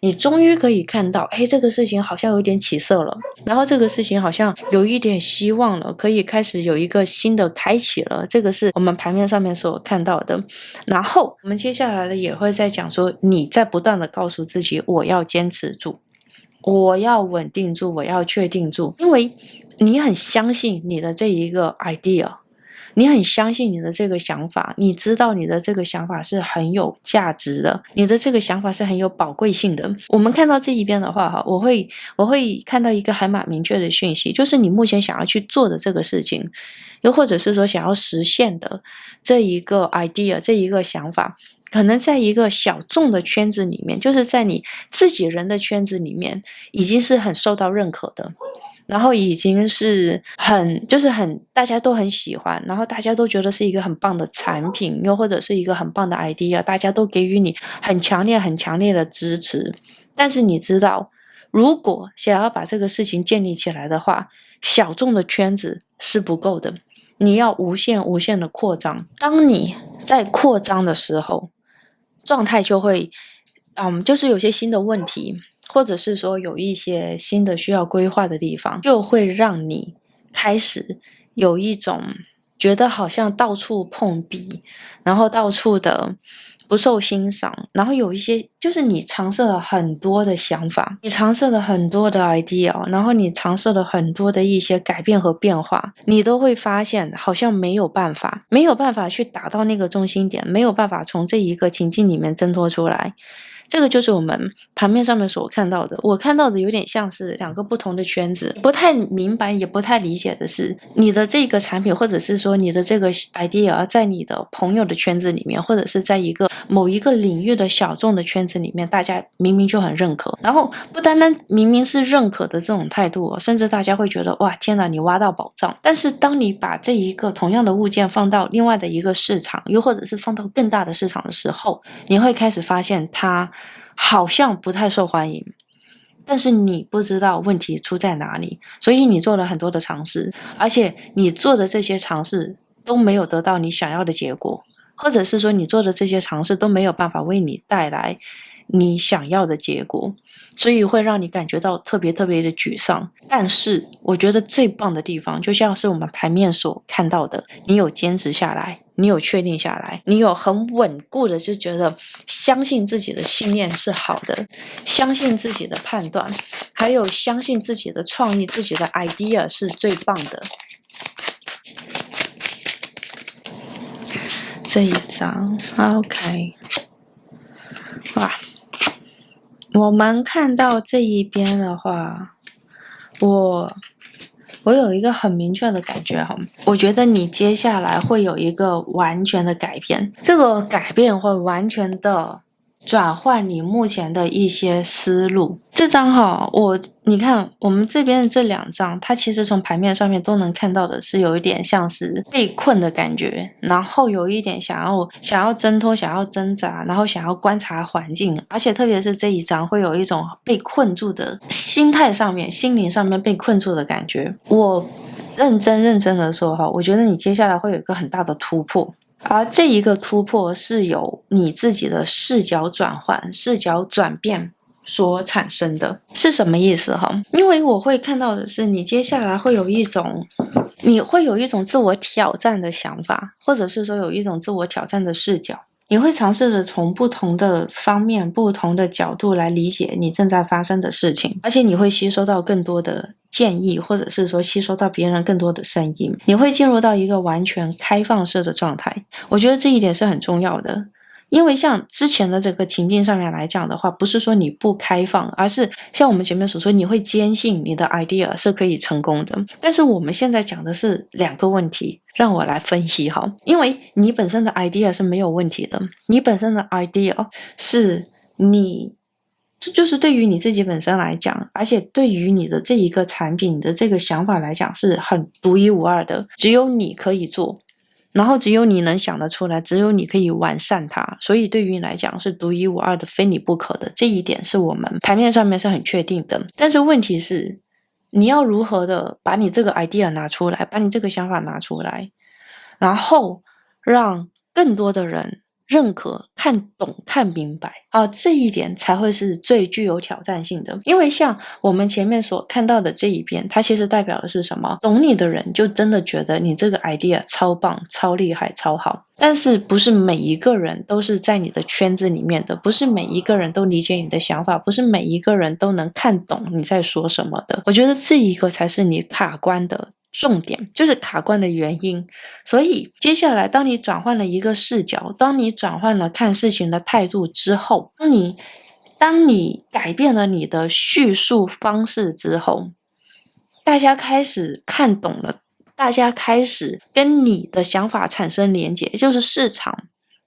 你终于可以看到，这个事情好像有点起色了，然后这个事情好像有一点希望了，可以开始有一个新的开启了。这个是我们牌面上面所看到的。然后我们接下来的也会再讲说，你在不断的告诉自己，我要坚持住，我要稳定住，我要确定住，因为你很相信你的这一个 idea，你很相信你的这个想法，你知道你的这个想法是很有价值的，你的这个想法是很有宝贵性的。我们看到这一边的话我会看到一个还蛮明确的讯息，就是你目前想要去做的这个事情，又或者是说想要实现的这一个 idea， 这一个想法，可能在一个小众的圈子里面，就是在你自己人的圈子里面，已经是很受到认可的，然后已经是大家都很喜欢，然后大家都觉得是一个很棒的产品，又或者是一个很棒的 idea， 大家都给予你很强烈的支持。但是你知道，如果想要把这个事情建立起来的话，小众的圈子是不够的，你要无限无限的扩张。当你在扩张的时候，状态就会就是有些新的问题，或者是说有一些新的需要规划的地方，就会让你开始有一种觉得好像到处碰壁，然后到处的不受欣赏，然后有一些就是你尝试了很多的想法，你尝试了很多的 idea， 然后你尝试了很多的一些改变和变化，你都会发现好像没有办法去达到那个中心点，没有办法从这一个情境里面挣脱出来。这个就是我们盘面上面所看到的，我看到的有点像是两个不同的圈子，不太明白也不太理解的是，你的这个产品或者是说你的这个 idea 在你的朋友的圈子里面，或者是在某一个领域的小众的圈子里面，大家明明就很认可，然后不单单明明是认可的这种态度，甚至大家会觉得哇天哪，你挖到宝藏。但是当你把这一个同样的物件放到另外的一个市场，又或者是放到更大的市场的时候，你会开始发现它好像不太受欢迎，但是你不知道问题出在哪里，所以你做了很多的尝试，而且你做的这些尝试都没有得到你想要的结果，或者是说你做的这些尝试都没有办法为你带来你想要的结果，所以会让你感觉到特别特别的沮丧。但是我觉得最棒的地方，就像是我们盘面所看到的，你有坚持下来，你有确定下来，你有很稳固的就觉得相信自己的信念是好的，相信自己的判断，还有相信自己的创意，自己的 idea 是最棒的。这一张 OK， 哇，我们看到这一边的话，我有一个很明确的感觉哈，我觉得你接下来会有一个完全的改变，这个改变会完全的转换你目前的一些思路。这张哈，你看我们这边的这两张，它其实从盘面上面都能看到的是有一点像是被困的感觉，然后有一点想要挣脱，想要挣扎，然后想要观察环境，而且特别是这一张会有一种被困住的心态上面、心灵上面被困住的感觉。我认真的说哈，我觉得你接下来会有一个很大的突破。而这一个突破是由你自己的视角转换、视角转变所产生的。是什么意思哈？因为我会看到的是，你接下来会有一种自我挑战的想法，或者是说有一种自我挑战的视角。你会尝试着从不同的方面、不同的角度来理解你正在发生的事情，而且你会吸收到更多的建议，或者是说吸收到别人更多的声音，你会进入到一个完全开放式的状态。我觉得这一点是很重要的。因为像之前的这个情境上面来讲的话，不是说你不开放，而是像我们前面所说，你会坚信你的 idea 是可以成功的。但是我们现在讲的是两个问题，让我来分析哈。因为你本身的 idea 是没有问题的，你本身的 idea 是这就是对于你自己本身来讲，而且对于你的这一个产品的这个想法来讲是很独一无二的，只有你可以做。然后只有你能想得出来，只有你可以完善它，所以对于你来讲是独一无二的，非你不可的。这一点是我们盘面上面是很确定的。但是问题是，你要如何的把你这个 idea 拿出来，把你这个想法拿出来，然后让更多的人认可、看懂、看明白这一点才会是最具有挑战性的。因为像我们前面所看到的这一边，它其实代表的是什么？懂你的人就真的觉得你这个 idea 超棒、超厉害、超好。但是不是每一个人都是在你的圈子里面的，不是每一个人都理解你的想法，不是每一个人都能看懂你在说什么的。我觉得这一个才是你卡关的重点，就是卡关的原因。所以接下来当你转换了一个视角，当你转换了看事情的态度之后，当你改变了你的叙述方式之后，大家开始看懂了，大家开始跟你的想法产生连结，也就是市场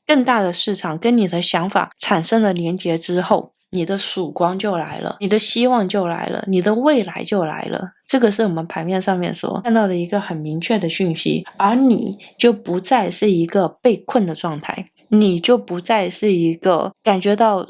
更大的市场跟你的想法产生了连结之后，你的曙光就来了，你的希望就来了，你的未来就来了。这个是我们盘面上面所看到的一个很明确的讯息，而你就不再是一个被困的状态，你就不再是一个感觉到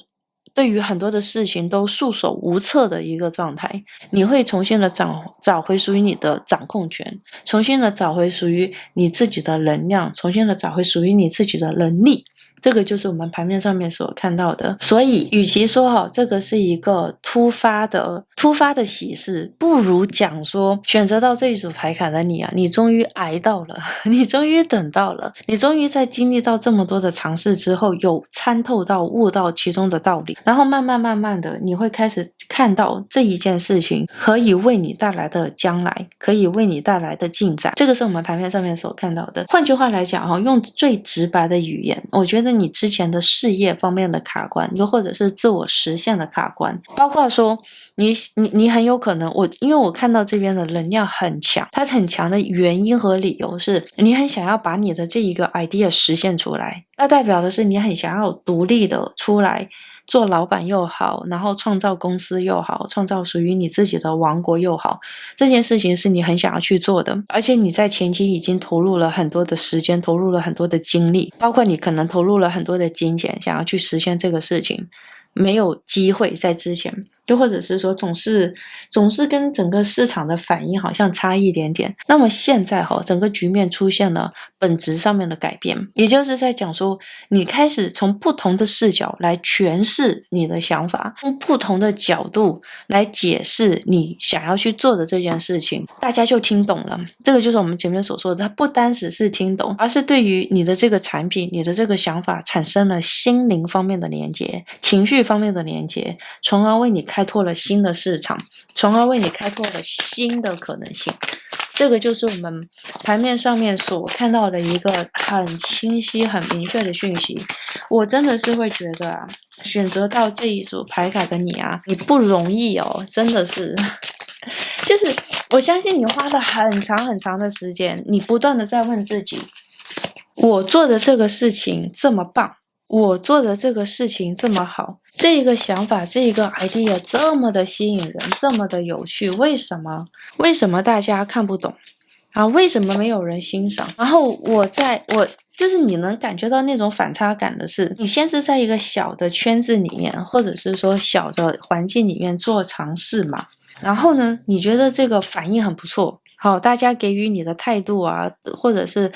对于很多的事情都束手无策的一个状态，你会重新的找回属于你的掌控权，重新的找回属于你自己的能量，重新的找回属于你自己的能力。这个就是我们盘面上面所看到的。所以与其说这个是一个突发的喜事，不如讲说选择到这一组牌卡的你你终于挨到了，你终于等到了，你终于在经历到这么多的尝试之后，有参透到悟到其中的道理，然后慢慢的你会开始看到这一件事情可以为你带来的将来，可以为你带来的进展。这个是我们盘面上面所看到的。换句话来讲用最直白的语言，我觉得你之前的事业方面的卡关，又或者是自我实现的卡关，包括说你很有可能，因为我看到这边的能量很强，它很强的原因和理由是你很想要把你的这一个 idea 实现出来，那代表的是你很想要独立的出来做老板又好，然后创造公司又好，创造属于你自己的王国又好，这件事情是你很想要去做的，而且你在前期已经投入了很多的时间，投入了很多的精力，包括你可能投入了很多的金钱，想要去实现这个事情，没有机会在之前，又或者是说总是跟整个市场的反应好像差一点点。那么现在整个局面出现了本质上面的改变，也就是在讲说你开始从不同的视角来诠释你的想法，从不同的角度来解释你想要去做的这件事情，大家就听懂了。这个就是我们前面所说的，它不单只是听懂，而是对于你的这个产品，你的这个想法产生了心灵方面的连接，情绪方面的连接，从而为你开拓了新的市场，从而为你开拓了新的可能性。这个就是我们盘面上面所看到的一个很清晰很明确的讯息。我真的是会觉得选择到这一组牌卡的你你不容易真的是就是我相信你花了很长很长的时间，你不断的在问自己，我做的这个事情这么棒，我做的这个事情这么好，这一个想法，这一个 idea 这么的吸引人，这么的有趣，为什么大家看不懂为什么没有人欣赏？然后我就是你能感觉到那种反差感的是，你先是在一个小的圈子里面，或者是说小的环境里面做尝试嘛，然后呢，你觉得这个反应很不错，好，大家给予你的态度或者是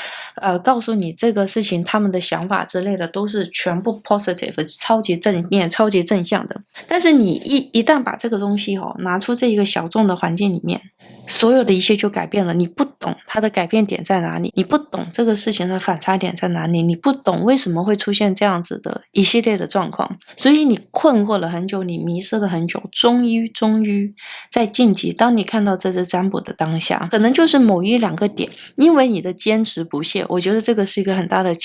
告诉你这个事情他们的想法之类的，都是全部 positive， 超级正面，超级正向的。但是你一旦把这个东西拿出这一个小众的环境里面，所有的一切就改变了。你不懂它的改变点在哪里，你不懂这个事情的反差点在哪里，你不懂为什么会出现这样子的一系列的状况，所以你困惑了很久，你迷失了很久，终于在晋级，当你看到这只占卜的当下，可能就是某一两个点，因为你的坚持不懈，我觉得这个是一个很大的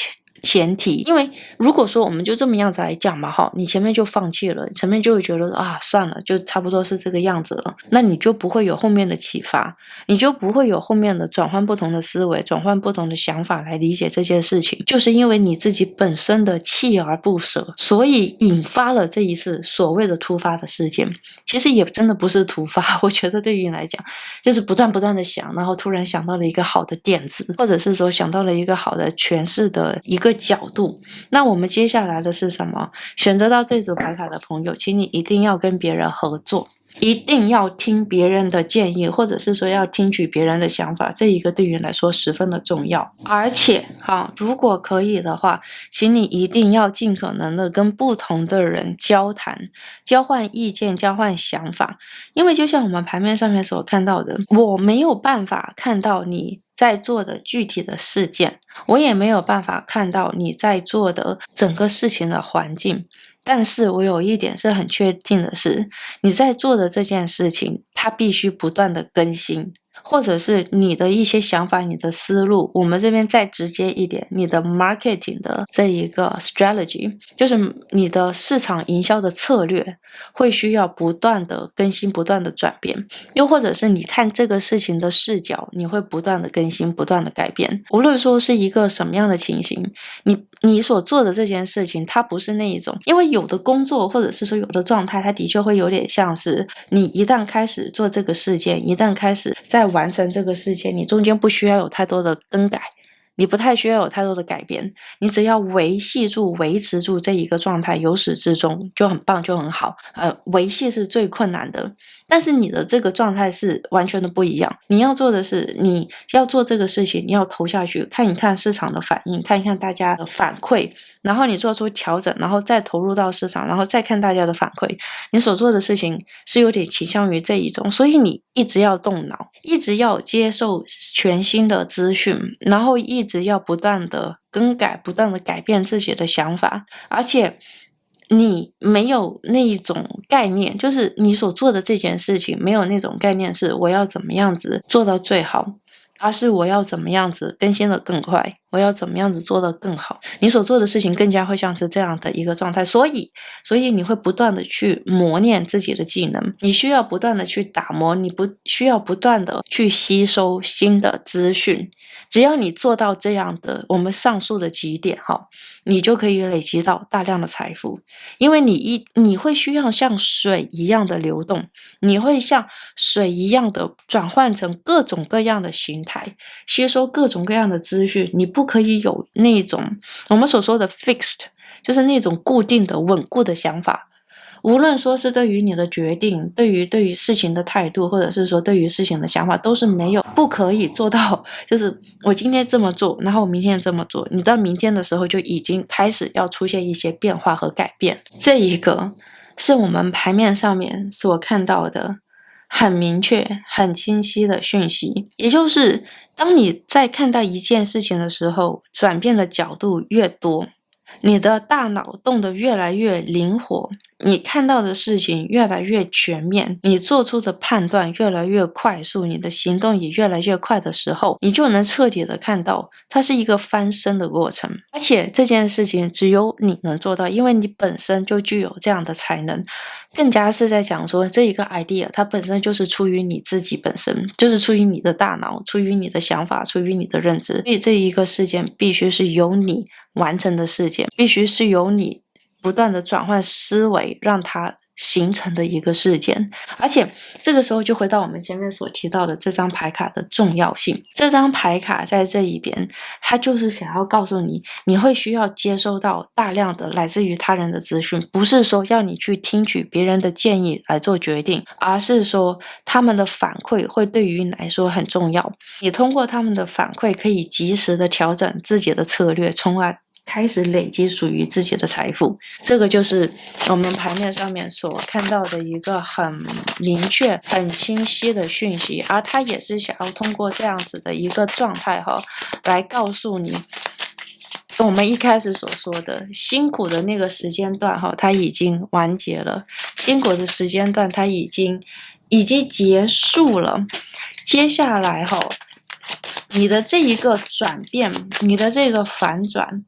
前提。因为如果说我们就这么样子来讲嘛你前面就放弃了，前面就会觉得算了，就差不多是这个样子了，那你就不会有后面的启发，你就不会有后面的转换不同的思维，转换不同的想法来理解这件事情。就是因为你自己本身的锲而不舍，所以引发了这一次所谓的突发的事件。其实也真的不是突发，我觉得对于你来讲就是不断的想，然后突然想到了一个好的点子，或者是说想到了一个好的诠释的一个角度。那我们接下来的是什么？选择到这组牌卡的朋友，请你一定要跟别人合作，一定要听别人的建议，或者是说要听取别人的想法，这一个对于你来说十分的重要。而且如果可以的话，请你一定要尽可能的跟不同的人交谈，交换意见，交换想法。因为就像我们盘面上面所看到的，我没有办法看到你在做的具体的事件，我也没有办法看到你在做的整个事情的环境，但是我有一点是很确定的是，你在做的这件事情它必须不断的更新，或者是你的一些想法，你的思路，我们这边再直接一点，你的 marketing 的这一个 strategy， 就是你的市场营销的策略会需要不断的更新，不断的转变，又或者是你看这个事情的视角，你会不断的更新，不断的改变。无论说是一个什么样的情形，你所做的这件事情它不是那一种，因为有的工作或者是说有的状态，它的确会有点像是你一旦开始做这个事件，一旦开始在完成这个事件，你中间不需要有太多的更改，你不太需要有太多的改变，你只要维持住这一个状态，由始至终就很棒，就很好。维系是最困难的，但是你的这个状态是完全的不一样。你要做的是，你要做这个事情，你要投下去，看一看市场的反应，看一看大家的反馈，然后你做出调整，然后再投入到市场，然后再看大家的反馈。你所做的事情是有点倾向于这一种，所以你一直要动脑，一直要接受全新的资讯，然后一直要不断的更改，不断的改变自己的想法，而且你没有那一种概念，就是你所做的这件事情没有那种概念是我要怎么样子做到最好，而是我要怎么样子更新的更快，我要怎么样子做得更好。你所做的事情更加会像是这样的一个状态，所以你会不断的去磨练自己的技能，你需要不断的去打磨，你不需要不断的去吸收新的资讯。只要你做到这样的我们上述的几点你就可以累积到大量的财富。因为你会需要像水一样的流动，你会像水一样的转换成各种各样的形态，吸收各种各样的资讯。你不可以有那种我们所说的 fixed， 就是那种固定的稳固的想法。无论说是对于你的决定，对于事情的态度，或者是说对于事情的想法，都是没有不可以做到，就是我今天这么做，然后我明天这么做，你到明天的时候就已经开始要出现一些变化和改变。这一个是我们牌面上面所看到的很明确很清晰的讯息，也就是当你在看待一件事情的时候，转变的角度越多，你的大脑动得越来越灵活，你看到的事情越来越全面，你做出的判断越来越快速，你的行动也越来越快的时候，你就能彻底的看到它是一个翻身的过程。而且这件事情只有你能做到，因为你本身就具有这样的才能。更加是在讲说这一个 idea 它本身就是出于你自己本身，就是出于你的大脑，出于你的想法，出于你的认知。所以这一个事件必须是由你完成的事件，必须是由你不断的转换思维让它形成的一个事件。而且这个时候就回到我们前面所提到的这张牌卡的重要性。这张牌卡在这一边，它就是想要告诉你，你会需要接收到大量的来自于他人的资讯，不是说要你去听取别人的建议来做决定，而是说他们的反馈会对于你来说很重要，你通过他们的反馈可以及时的调整自己的策略，从而开始累积属于自己的财富。这个就是我们牌面上面所看到的一个很明确很清晰的讯息，而它也是想要通过这样子的一个状态来告诉你我们一开始所说的辛苦的那个时间段它已经完结了，辛苦的时间段它已经结束了。接下来你的这一个转变，你的这个反转，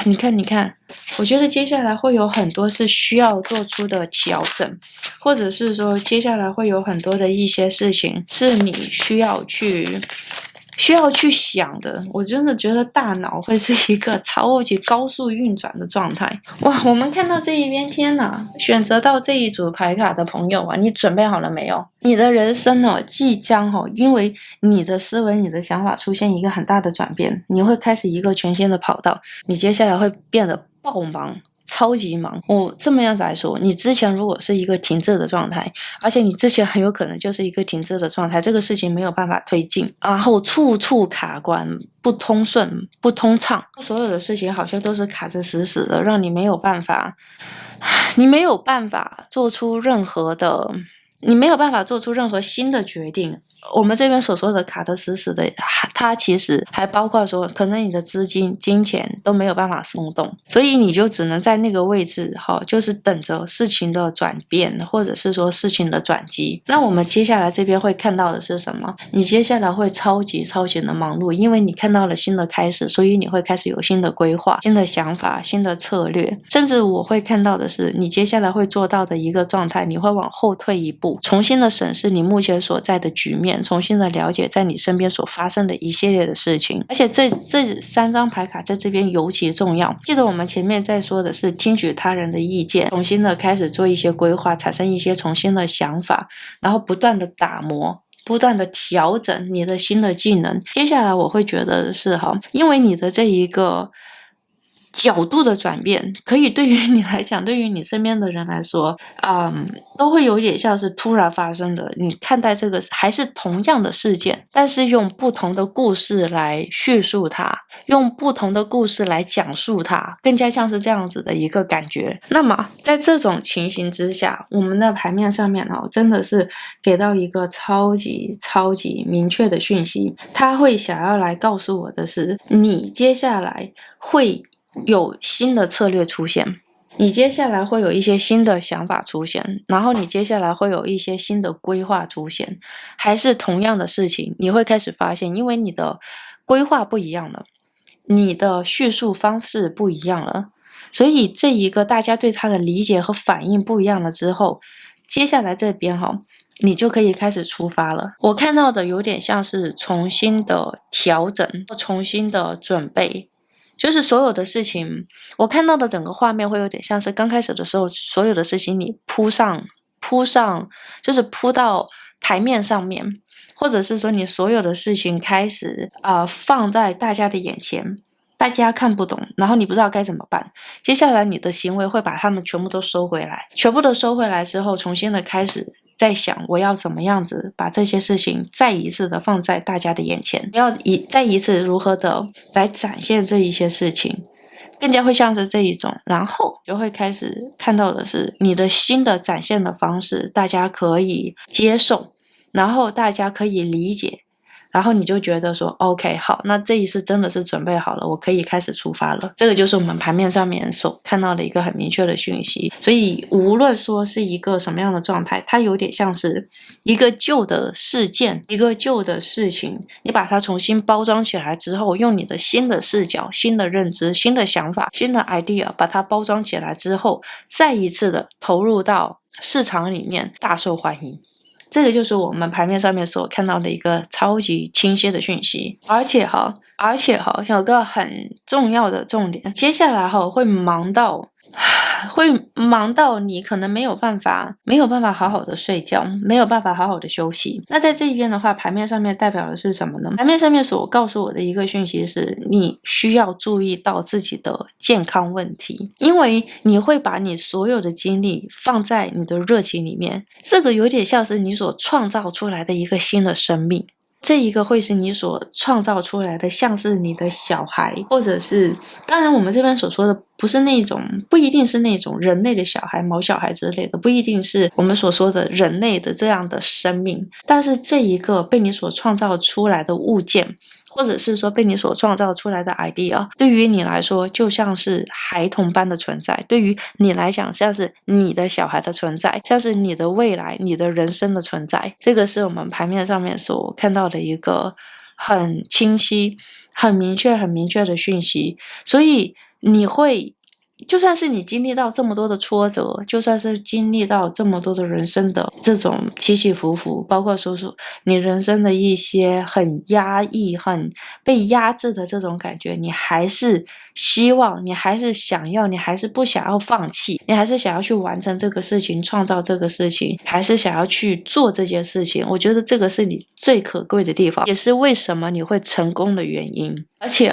你看，我觉得接下来会有很多是需要做出的调整，或者是说接下来会有很多的一些事情是你需要去想的。我真的觉得大脑会是一个超级高速运转的状态。哇，我们看到这一边，天哪，选择到这一组牌卡的朋友啊，你准备好了没有？你的人生即将因为你的思维你的想法出现一个很大的转变，你会开始一个全新的跑道，你接下来会变得爆忙，超级忙。这么样子来说，你之前如果是一个停滞的状态，而且你之前很有可能就是一个停滞的状态，这个事情没有办法推进，然后处处卡关，不通顺不通畅，所有的事情好像都是卡着死死的，让你没有办法做出任何新的决定。我们这边所说的卡得死死的，它其实还包括说可能你的资金金钱都没有办法松动，所以你就只能在那个位置就是等着事情的转变，或者是说事情的转机。那我们接下来这边会看到的是什么？你接下来会超级的忙碌，因为你看到了新的开始，所以你会开始有新的规划、新的想法、新的策略。甚至我会看到的是你接下来会做到的一个状态，你会往后退一步，重新的审视你目前所在的局面，重新的了解在你身边所发生的一系列的事情。而且这3张牌卡在这边尤其重要。记得我们前面在说的是听取他人的意见，重新的开始做一些规划，产生一些重新的想法，然后不断的打磨不断的调整你的新的技能。接下来我会觉得的是因为你的这一个角度的转变，可以对于你来讲，对于你身边的人来说，都会有点像是突然发生的。你看待这个还是同样的事件，但是用不同的故事来叙述它，用不同的故事来讲述它，更加像是这样子的一个感觉。那么在这种情形之下，我们的牌面上面真的是给到一个超级明确的讯息，他会想要来告诉我的是，你接下来会有新的策略出现，你接下来会有一些新的想法出现，然后你接下来会有一些新的规划出现，还是同样的事情，你会开始发现，因为你的规划不一样了，你的叙述方式不一样了，所以这一个大家对它的理解和反应不一样了之后，接下来这边你就可以开始出发了。我看到的有点像是重新的调整，重新的准备，就是所有的事情，我看到的整个画面会有点像是刚开始的时候，所有的事情你铺上，就是铺到台面上面，或者是说你所有的事情开始放在大家的眼前，大家看不懂，然后你不知道该怎么办。接下来你的行为会把他们全部都收回来，全部都收回来之后，重新的开始在想我要怎么样子把这些事情再一次的放在大家的眼前，再一次如何的来展现这一些事情，更加会像是这一种，然后就会开始看到的是你的新的展现的方式，大家可以接受，然后大家可以理解，然后你就觉得说 OK 好，那这一次真的是准备好了，我可以开始出发了。这个就是我们盘面上面所看到的一个很明确的讯息。所以无论说是一个什么样的状态，它有点像是一个旧的事件，一个旧的事情，你把它重新包装起来之后，用你的新的视角、新的认知、新的想法、新的 idea 把它包装起来之后，再一次的投入到市场里面，大受欢迎。这个就是我们牌面上面所看到的一个超级清晰的讯息。而且有个很重要的重点，接下来会忙到你可能没有办法好好的睡觉，没有办法好好的休息。那在这一边的话，牌面上面代表的是什么呢？牌面上面所告诉我的一个讯息是，你需要注意到自己的健康问题，因为你会把你所有的精力放在你的热情里面，这个有点像是你所创造出来的一个新的生命。这一个会是你所创造出来的，像是你的小孩，或者是当然我们这边所说的不是那种，不一定是那种人类的小孩、毛小孩之类的，不一定是我们所说的人类的这样的生命，但是这一个被你所创造出来的物件，或者是说被你所创造出来的 idea， 对于你来说就像是孩童般的存在，对于你来讲像是你的小孩的存在，像是你的未来、你的人生的存在。这个是我们牌面上面所看到的一个很清晰、很明确的讯息。所以你会，就算是你经历到这么多的挫折，就算是经历到这么多的人生的这种起起伏伏，包括说你人生的一些很压抑、很被压制的这种感觉，你还是希望，你还是想要，你还是不想要放弃，你还是想要去完成这个事情，创造这个事情，还是想要去做这件事情。我觉得这个是你最可贵的地方，也是为什么你会成功的原因。而且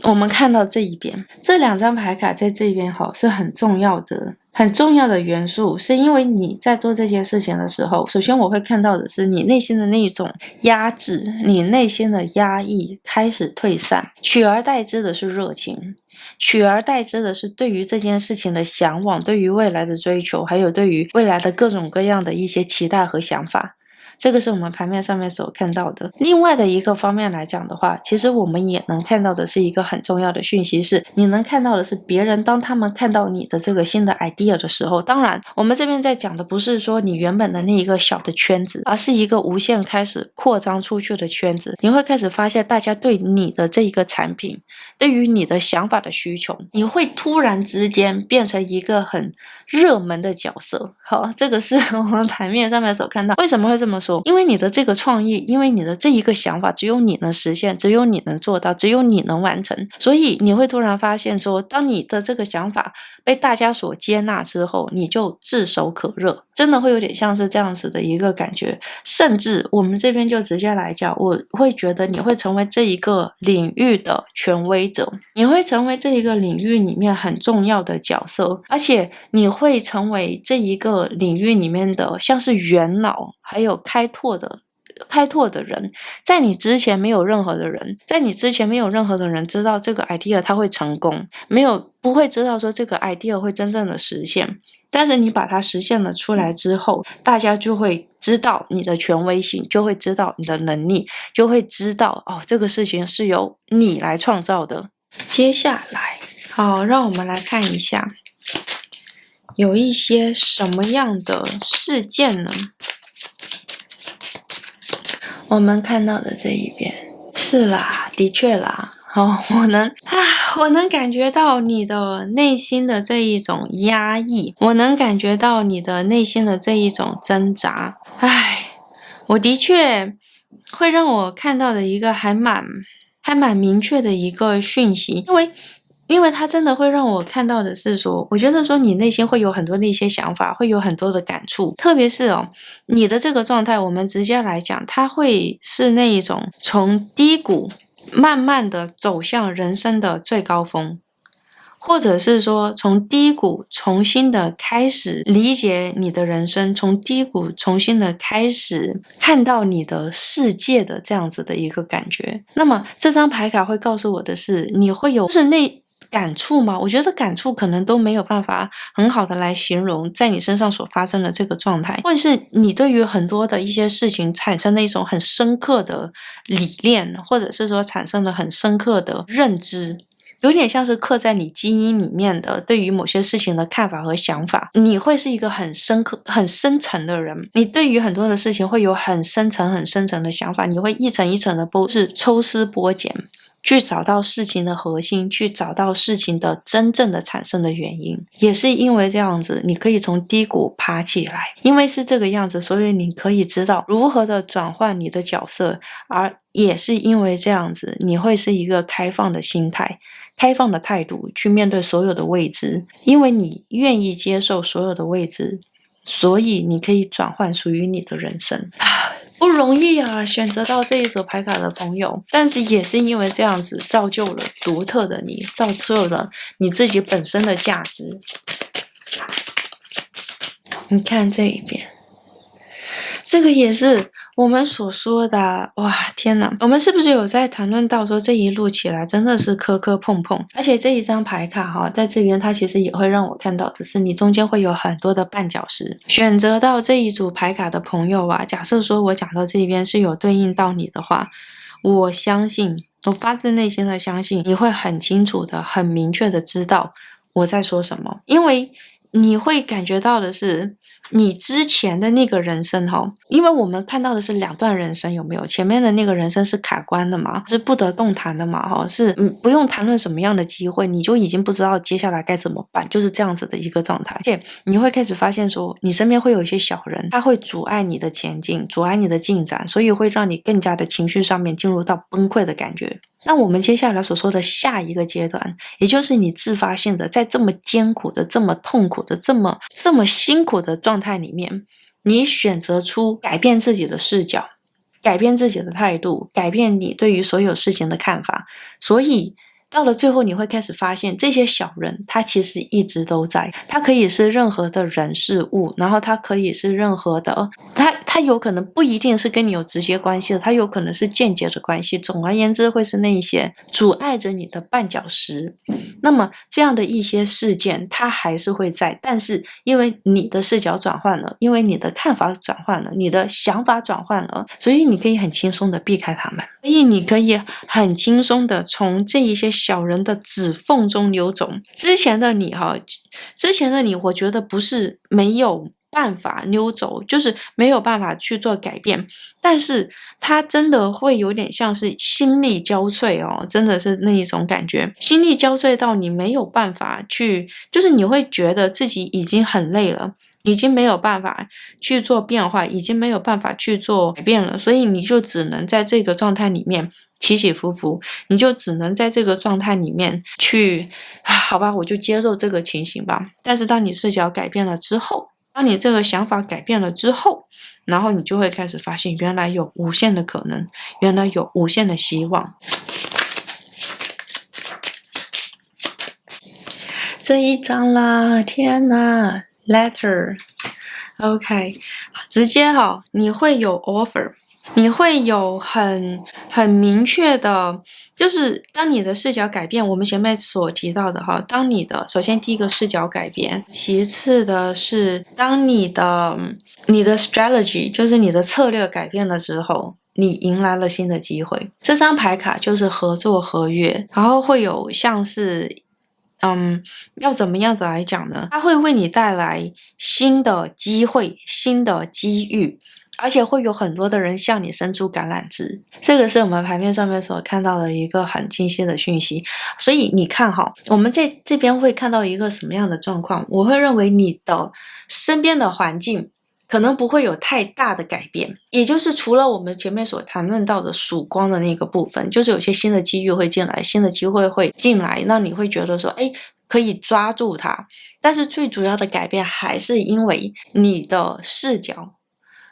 我们看到这一边，这两张牌卡在这边是很重要的元素，是因为你在做这件事情的时候，首先我会看到的是你内心的那一种压制，你内心的压抑开始退散，取而代之的是热情，取而代之的是对于这件事情的向往，对于未来的追求，还有对于未来的各种各样的一些期待和想法。这个是我们盘面上面所看到的。另外的一个方面来讲的话，其实我们也能看到的是一个很重要的讯息，是你能看到的是别人当他们看到你的这个新的 idea 的时候，当然我们这边在讲的不是说你原本的那一个小的圈子，而是一个无限开始扩张出去的圈子。你会开始发现大家对你的这一个产品，对于你的想法的需求，你会突然之间变成一个很热门的角色。好，这个是我们盘面上面所看到。为什么会这么说？因为你的这个创意，因为你的这一个想法只有你能实现，只有你能做到，只有你能完成，所以你会突然发现说，当你的这个想法被大家所接纳之后，你就炙手可热，真的会有点像是这样子的一个感觉，甚至我们这边就直接来讲，我会觉得你会成为这一个领域的权威者，你会成为这一个领域里面很重要的角色，而且你会成为这一个领域里面的像是元老，还有开拓的人。在你之前没有任何的人知道这个 idea 它会成功，不会知道说这个 idea 会真正的实现，但是你把它实现了出来之后，大家就会知道你的权威性，就会知道你的能力，就会知道这个事情是由你来创造的。接下来好，让我们来看一下有一些什么样的事件呢？我们看到的这一边是啦，的确啦，我能感觉到你的内心的这一种压抑，我能感觉到你的内心的这一种挣扎。我的确会让我看到的一个还蛮明确的一个讯息，因为它真的会让我看到的是说，我觉得说你内心会有很多的一些想法，会有很多的感触，特别是你的这个状态，我们直接来讲，它会是那一种从低谷慢慢的走向人生的最高峰，或者是说从低谷重新的开始理解你的人生，从低谷重新的开始看到你的世界的这样子的一个感觉。那么这张牌卡会告诉我的是，你会有感触吗？我觉得感触可能都没有办法很好的来形容在你身上所发生的这个状态，或者是你对于很多的一些事情产生了一种很深刻的理念，或者是说产生了很深刻的认知，有点像是刻在你基因里面的对于某些事情的看法和想法。你会是一个很深刻很深层的人，你对于很多的事情会有很深层的想法，你会一层一层的抽丝剥茧，去找到事情的核心，去找到事情的真正的产生的原因。也是因为这样子，你可以从低谷爬起来，因为是这个样子，所以你可以知道如何的转换你的角色，而也是因为这样子，你会是一个开放的心态，开放的态度去面对所有的未知，因为你愿意接受所有的未知，所以你可以转换属于你的人生。不容易啊，选择到这一手牌卡的朋友，但是也是因为这样子造就了独特的你，造就了你自己本身的价值。你看这一边，这个也是我们所说的，哇，天哪！我们是不是有在谈论到说这一路起来真的是磕磕碰碰？而且这一张牌卡在这边它其实也会让我看到的是，你中间会有很多的绊脚石。选择到这一组牌卡的朋友假设说我讲到这边是有对应到你的话，我相信，我发自内心的相信，你会很清楚的、很明确的知道我在说什么，因为你会感觉到的是你之前的那个人生因为我们看到的是两段人生，有没有？前面的那个人生是卡关的嘛，是不得动弹的嘛，是不用谈论什么样的机会，你就已经不知道接下来该怎么办，就是这样子的一个状态。而且你会开始发现说，你身边会有一些小人，他会阻碍你的前进，阻碍你的进展，所以会让你更加的情绪上面进入到崩溃的感觉。那我们接下来所说的下一个阶段，也就是你自发性的在这么艰苦的、这么痛苦的、这么辛苦的状态里面，你选择出改变自己的视角，改变自己的态度，改变你对于所有事情的看法。所以到了最后，你会开始发现这些小人他其实一直都在，他可以是任何的人事物，然后他可以是任何的他有可能不一定是跟你有直接关系的，他有可能是间接的关系。总而言之，会是那一些阻碍着你的绊脚石。那么这样的一些事件它还是会在，但是因为你的视角转换了，因为你的看法转换了，你的想法转换了，所以你可以很轻松的避开他们，所以你可以很轻松的从这一些小人的指缝中溜走。之前的你我觉得不是没有办法溜走，就是没有办法去做改变，但是它真的会有点像是心力交瘁真的是那一种感觉，心力交瘁到你没有办法去，就是你会觉得自己已经很累了，已经没有办法去做变化，已经没有办法去做改变了，所以你就只能在这个状态里面起起伏伏，你就只能在这个状态里面去好吧，我就接受这个情形吧。但是当你视角改变了之后，当你这个想法改变了之后，然后你就会开始发现原来有无限的可能，原来有无限的希望。这一张啦，天哪 ，letter， OK， 直接你会有 offer， 你会有很明确的，就是当你的视角改变，我们前面所提到的当你的首先第一个视角改变，其次的是当你的strategy， 就是你的策略改变了之后，你迎来了新的机会。这张牌卡就是合作合约，然后会有像是要怎么样子来讲呢？它会为你带来新的机会、新的机遇，而且会有很多的人向你伸出橄榄枝。这个是我们牌面上面所看到的一个很清晰的讯息。所以你看我们在这边会看到一个什么样的状况？我会认为你的身边的环境可能不会有太大的改变，也就是除了我们前面所谈论到的曙光的那个部分，就是有些新的机遇会进来，新的机会会进来，让你会觉得说可以抓住它。但是最主要的改变还是因为你的视角，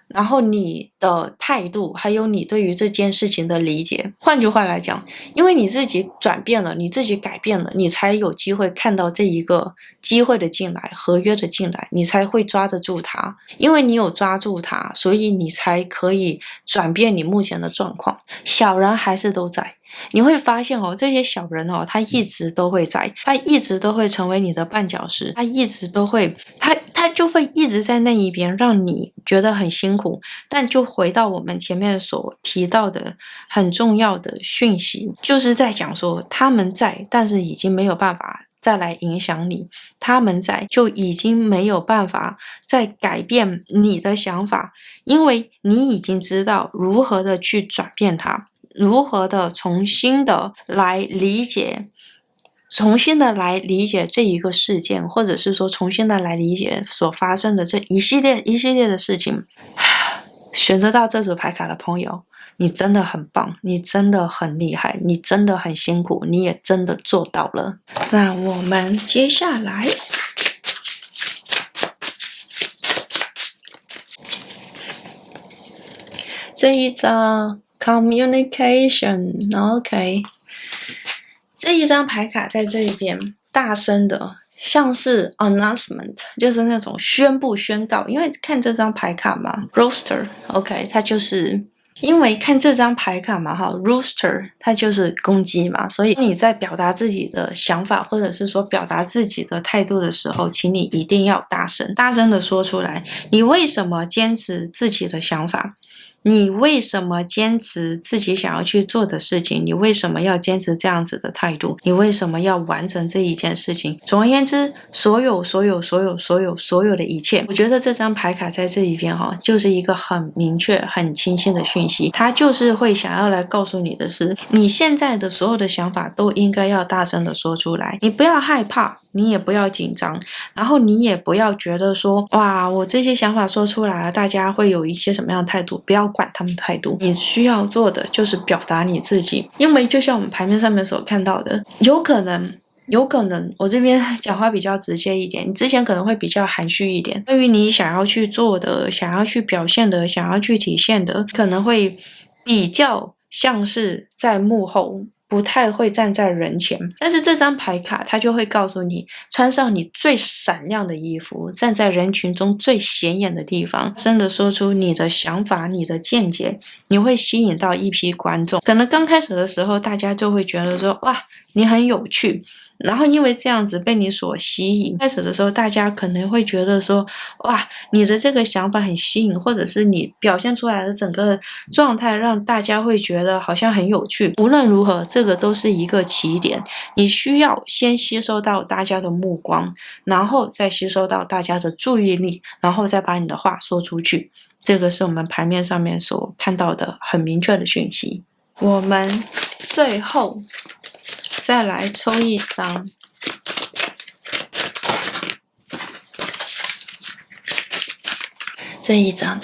然后你的态度，还有你对于这件事情的理解。换句话来讲，因为你自己转变了，你自己改变了，你才有机会看到这一个机会的进来，合约的进来，你才会抓得住它。因为你有抓住它，所以你才可以转变你目前的状况。小人还是都在，你会发现这些小人他一直都会在，他一直都会成为你的绊脚石，他一直都会，他就会一直在那一边，让你觉得很辛苦。但就回到我们前面所提到的很重要的讯息，就是在讲说他们在，但是已经没有办法再来影响你，他们在就已经没有办法再改变你的想法，因为你已经知道如何的去转变它，如何的重新的来理解这一个事件，或者是说重新的来理解所发生的这一系列的事情。选择到这组牌卡的朋友，你真的很棒，你真的很厉害，你真的很辛苦，你也真的做到了。那我们接下来这一张 communication， OK， 这一张牌卡在这一边大声的像是 announcement， 就是那种宣布宣告。因为看这张牌卡嘛 Rooster， OK， 它就是因为看这张牌卡嘛Rooster 它就是公鸡嘛，所以你在表达自己的想法，或者是说表达自己的态度的时候，请你一定要大声的说出来，你为什么坚持自己的想法，你为什么坚持自己想要去做的事情，你为什么要坚持这样子的态度，你为什么要完成这一件事情。总而言之，所有的一切，我觉得这张牌卡在这一边就是一个很明确很清晰的讯息，它就是会想要来告诉你的是，你现在的所有的想法都应该要大声的说出来，你不要害怕，你也不要紧张，然后你也不要觉得说哇，我这些想法说出来了，大家会有一些什么样的态度，不要管他们的态度，你需要做的就是表达你自己。因为就像我们牌面上面所看到的，有可能我这边讲话比较直接一点，你之前可能会比较含蓄一点，对于你想要去做的，想要去表现的，想要去体现的，可能会比较像是在幕后，不太会站在人前。但是这张牌卡它就会告诉你，穿上你最闪亮的衣服，站在人群中最显眼的地方，真的说出你的想法，你的见解，你会吸引到一批观众。可能刚开始的时候大家就会觉得说哇，你很有趣，然后因为这样子被你所吸引，开始的时候大家可能会觉得说哇，你的这个想法很吸引，或者是你表现出来的整个状态让大家会觉得好像很有趣。无论如何，这个都是一个起点，你需要先吸收到大家的目光，然后再吸收到大家的注意力，然后再把你的话说出去。这个是我们牌面上面所看到的很明确的讯息。我们最后再来抽一张，这一张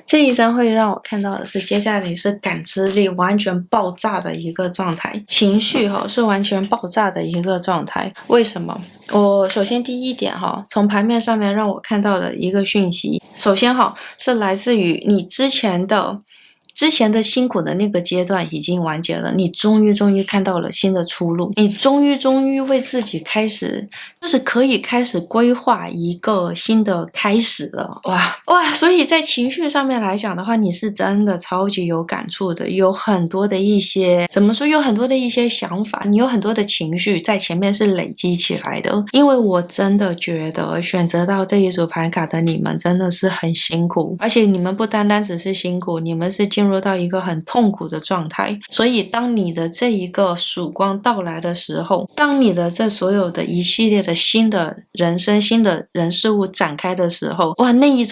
这一张会让我看到的是，接下来是感知力完全爆炸的一个状态，情绪是完全爆炸的一个状态。为什么？我首先第一点从盘面上面让我看到的一个讯息，首先是来自于你之前的辛苦的那个阶段已经完结了，你终于看到了新的出路，你终于为自己开始，就是可以开始规划一个新的开始了。哇！所以在情绪上面来讲的话，你是真的超级有感触的，有很多的一些怎么说，有很多的一些想法，你有很多的情绪在前面是累积起来的。因为我真的觉得选择到这一组牌卡的你们真的是很辛苦，而且你们不单单只是辛苦，你们是进入到一个很痛苦的状态。所以当你的这一个曙光到来的时候，当你的这所有的一系列的新的人生、新的人事物展开的时候，哇，那一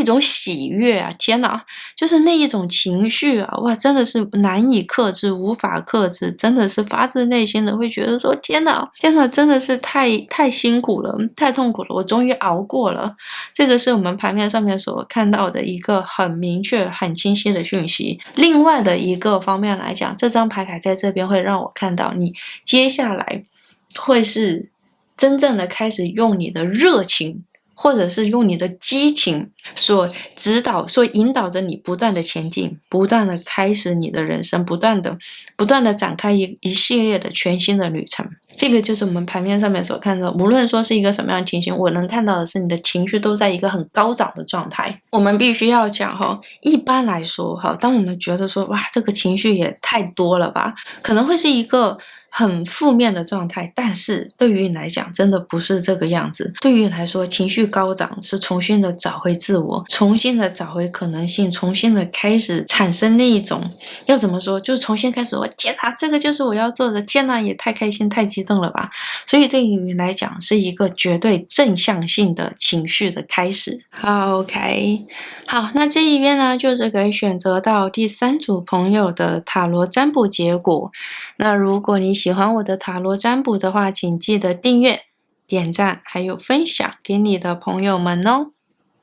种喜悦啊，天哪，就是那一种情绪啊，哇，真的是难以克制，无法克制，真的是发自内心的会觉得说，天哪，真的是太辛苦了，太痛苦了，我终于熬过了。这个是我们盘面上面所看到的一个很明确、很清晰的讯息。另外的一个方面来讲，这张牌卡在这边会让我看到你接下来会是真正的开始用你的热情，或者是用你的激情所指导、所引导着你不断的前进，不断的开始你的人生，不断的展开一系列的全新的旅程。这个就是我们盘面上面所看到，无论说是一个什么样的情形，我能看到的是你的情绪都在一个很高涨的状态。我们必须要讲一般来说当我们觉得说哇，这个情绪也太多了吧，可能会是一个很负面的状态，但是对于你来讲真的不是这个样子。对于你来说，情绪高涨是重新的找回自我，重新的找回可能性，重新的开始产生那一种，要怎么说，就是重新开始，我天哪，这个就是我要做的，天哪，也太开心太激动了吧。所以对于你来讲是一个绝对正向性的情绪的开始。好 OK， 好，那这一边呢就是可以选择到第3组朋友的塔罗占卜结果。那如果你喜欢我的塔罗占卜的话，请记得订阅、点赞还有分享给你的朋友们哦。